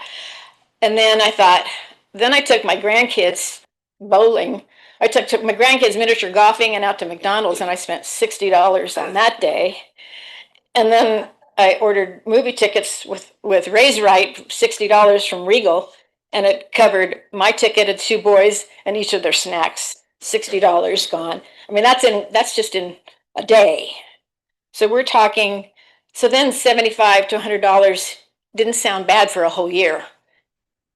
And then I took my grandkids bowling. I took my grandkids miniature golfing and out to McDonald's, and I spent $60 on that day. And then I ordered movie tickets with Raise Right, $60 from Regal, and it covered my ticket of 2 boys and each of their snacks. $60 gone. I mean, that's just in a day. So we're talking, so then $75 to $100 didn't sound bad for a whole year,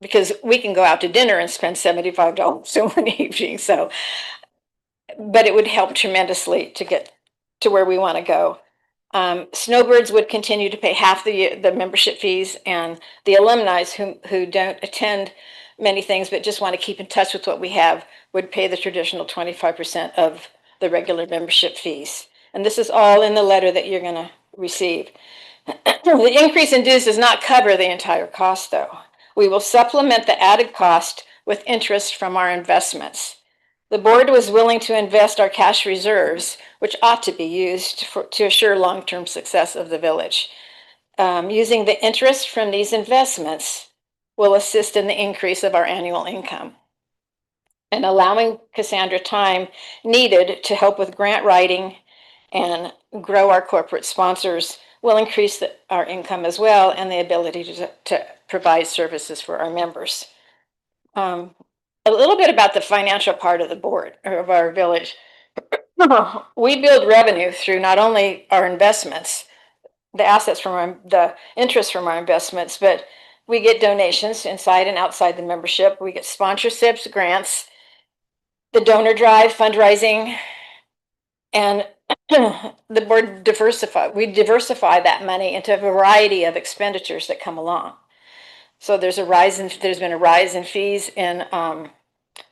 because we can go out to dinner and spend $75 in one evening. So, but it would help tremendously to get to where we want to go. Snowbirds would continue to pay half the membership fees, and the alumni who don't attend many things but just want to keep in touch with what we have would pay the traditional 25% of the regular membership fees. And this is all in the letter that you're gonna receive. The increase in dues does not cover the entire cost, though. We will supplement the added cost with interest from our investments. The board was willing to invest our cash reserves, which ought to be used to assure long-term success of the village. Using the interest from these investments will assist in the increase of our annual income. And allowing Cassandra time needed to help with grant writing and grow our corporate sponsors will increase our income as well, and the ability to provide services for our members. A little bit about the financial part of the board, or of our village. We build revenue through not only our investments, the assets from the interest from our investments, but we get donations inside and outside the membership. We get sponsorships, grants, the donor drive, fundraising, and the board we diversify that money into a variety of expenditures that come along. So there's been a rise in fees in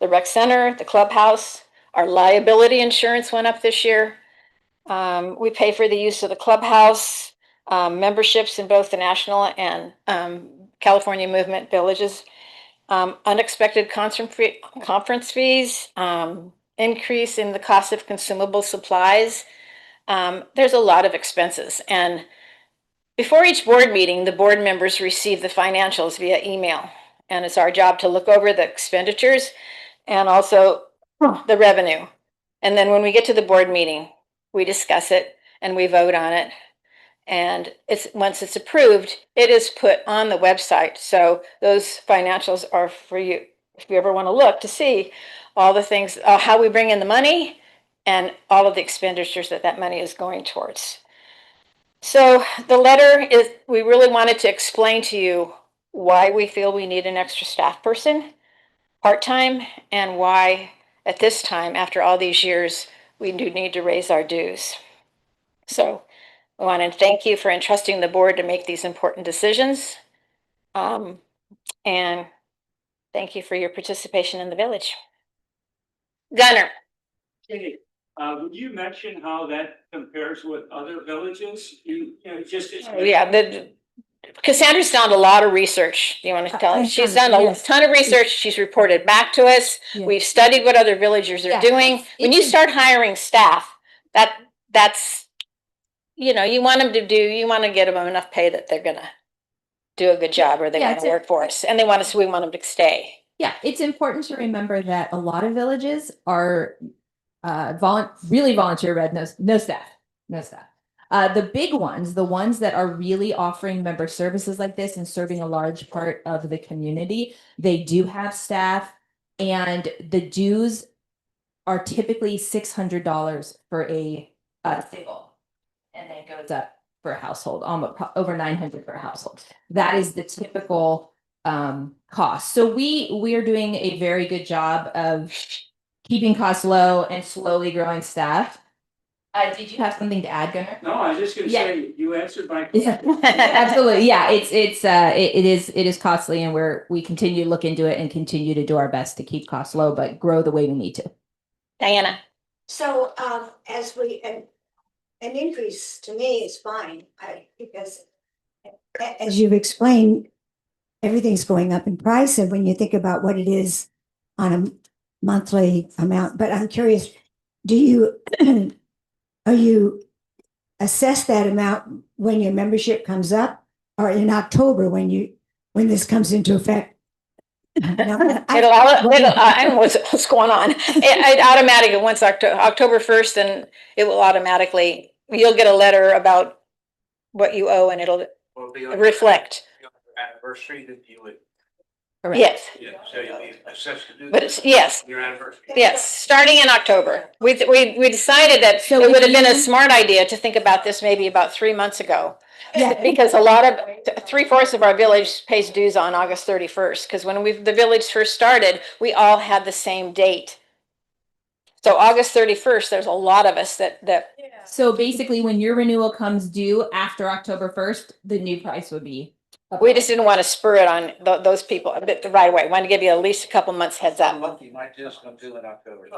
the rec center, the clubhouse. Our liability insurance went up this year. We pay for the use of the clubhouse, memberships in both the national and California movement villages, unexpected conference fees, increase in the cost of consumable supplies. There's a lot of expenses. And before each board meeting, the board members receive the financials via email. And it's our job to look over the expenditures and also the revenue. And then when we get to the board meeting, we discuss it and we vote on it. And once it's approved, it is put on the website. So those financials are for you, if you ever want to look to see all the things, how we bring in the money and all of the expenditures that money is going towards. So the letter is, we really wanted to explain to you why we feel we need an extra staff person, part-time, and why at this time, after all these years, we do need to raise our dues. So I want to thank you for entrusting the board to make these important decisions. And thank you for your participation in the village. Gunner. Hey, would you mention how that compares with other villages? Yeah, Cassandra's done a lot of research. You want to tell us? She's done a ton of research. She's reported back to us. Yeah. We've studied what other villagers are doing. When you start hiring staff, that's, you want them to you want to get them enough pay that they're going to do a good job, or they want to work for us, and we want them to stay. Yeah, it's important to remember that a lot of villages are really volunteer led, no staff. The big ones, the ones that are really offering member services like this and serving a large part of the community, they do have staff, and the dues are typically $600 for a single, and then it goes up for a household, almost over $900 for a household. That is the typical cost. So we are doing a very good job of keeping costs low and slowly growing staff. Did you have something to add, Gunnar? No, I was just going to say you answered my question. Absolutely, yeah. It is costly, and we continue to look into it and continue to do our best to keep costs low, but grow the way we need to. Diana. So as an increase to me is fine, because as you've explained, everything's going up in price, and when you think about what it is on a monthly amount, but I'm curious, do you assess that amount when your membership comes up, or in October when this comes into effect? I don't know what's going on. It automatically, once October 1st, and it will automatically, you'll get a letter about what you owe, and it'll reflect. Anniversary that you would. Correct. Yes. Yeah, so you'll be assessed to do. But it's, yes. Your anniversary. Yes, starting in October. We decided that it would have been a smart idea to think about this maybe about 3 months ago. Yeah. Because a lot of 3/4 of our village pays dues on August 31st. Because when the village first started, we all had the same date. So August 31st, there's a lot of us that. So basically, when your renewal comes due after October 1st, the new price would be. We just didn't want to spur it on those people right away. We wanted to give you at least a couple months heads up. You might just come to in October.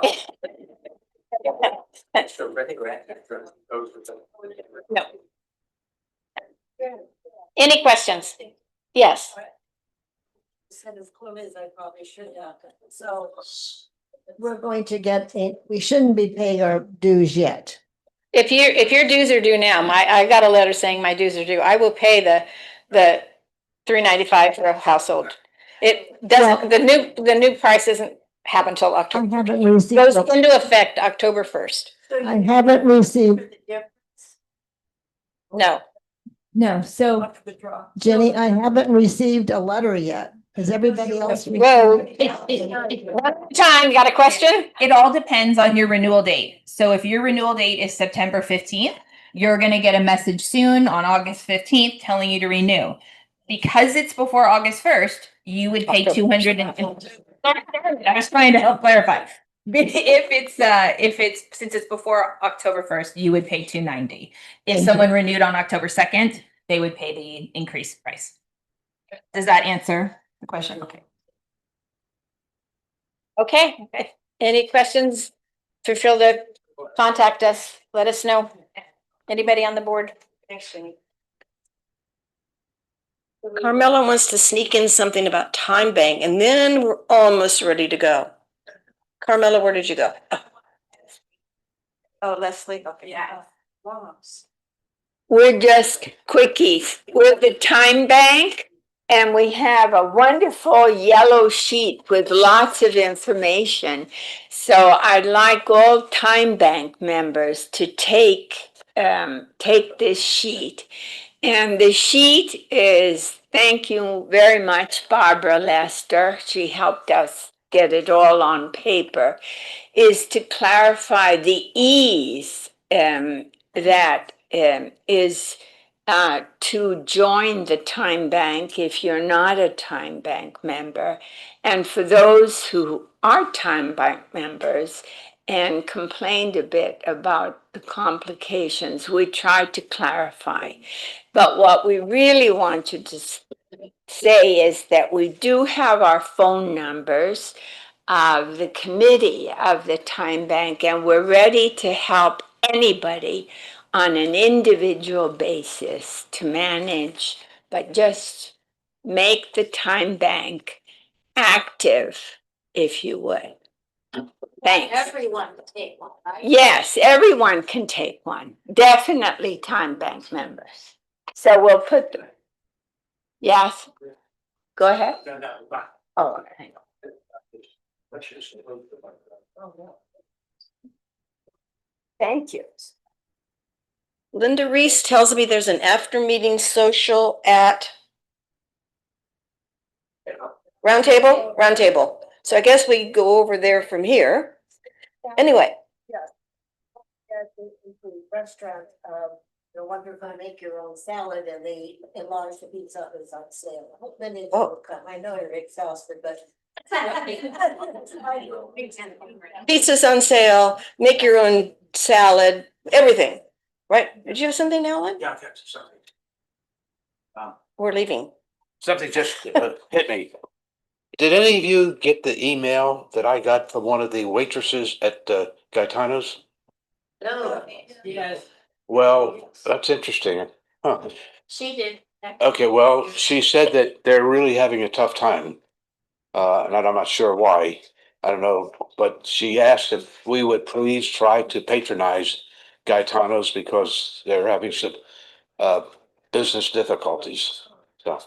No. Any questions? Yes. Instead of quiz, I probably should have. So we're going to get, we shouldn't be paying our dues yet. If your dues are due now, I got a letter saying my dues are due. I will pay the $3.95 for a household. It doesn't, the new price isn't happen until October. I haven't received. Goes into effect October 1st. I haven't received. No. No, so Jenny, I haven't received a letter yet. Has everybody else? Whoa. One time, you got a question? it all depends on your renewal date. So if your renewal date is September 15th, you're going to get a message soon on August 15th telling you to renew. Because it's before August 1st, you would pay 200 I was trying to help clarify. If it's since it's before October 1st, you would pay $290. If someone renewed on October 2nd, they would pay the increased price. Does that answer the question? Okay. Okay. Any questions? Feel free to contact us. Let us know. Anybody on the board? Carmela wants to sneak in something about time bank, and then we're almost ready to go. Carmela, where did you go? Oh, Leslie. Okay. Yeah. We're just quickies. We're the time bank, and we have a wonderful yellow sheet with lots of information. So I'd like all time bank members to take this sheet. And the sheet is, thank you very much, Barbara Lester. She helped us get it all on paper, is to clarify the ease that is to join the time bank if you're not a time bank member. And for those who are time bank members and complained a bit about the complications, we tried to clarify. But what we really wanted to say is that we do have our phone numbers of the committee of the time bank, and we're ready to help anybody on an individual basis to manage, but just make the time bank active, if you would. Thanks. Everyone can take one, right? Yes, everyone can take one. Definitely time bank members. So we'll put them. Yes. Go ahead. Oh, hang on. Thank you. Linda Reese tells me there's an after meeting social at Round Table. So I guess we go over there from here. Anyway. Restaurant, the one you're gonna make your own salad and the enlarged pizza is on sale. I hope many of you will come. I know you're exhausted, but. Pizza's on sale, make your own salad, everything, right? Did you have something, Alan? Yeah, that's something. We're leaving. Something just hit me. Did any of you get the email that I got from one of the waitresses at Gaetano's? No. Yes. Well, that's interesting. Huh. She did. Okay, well, she said that they're really having a tough time. And I'm not sure why. I don't know, but she asked if we would please try to patronize Gaetano's because they're having some business difficulties. So.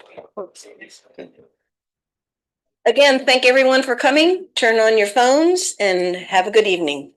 Again, thank everyone for coming. Turn on your phones and have a good evening.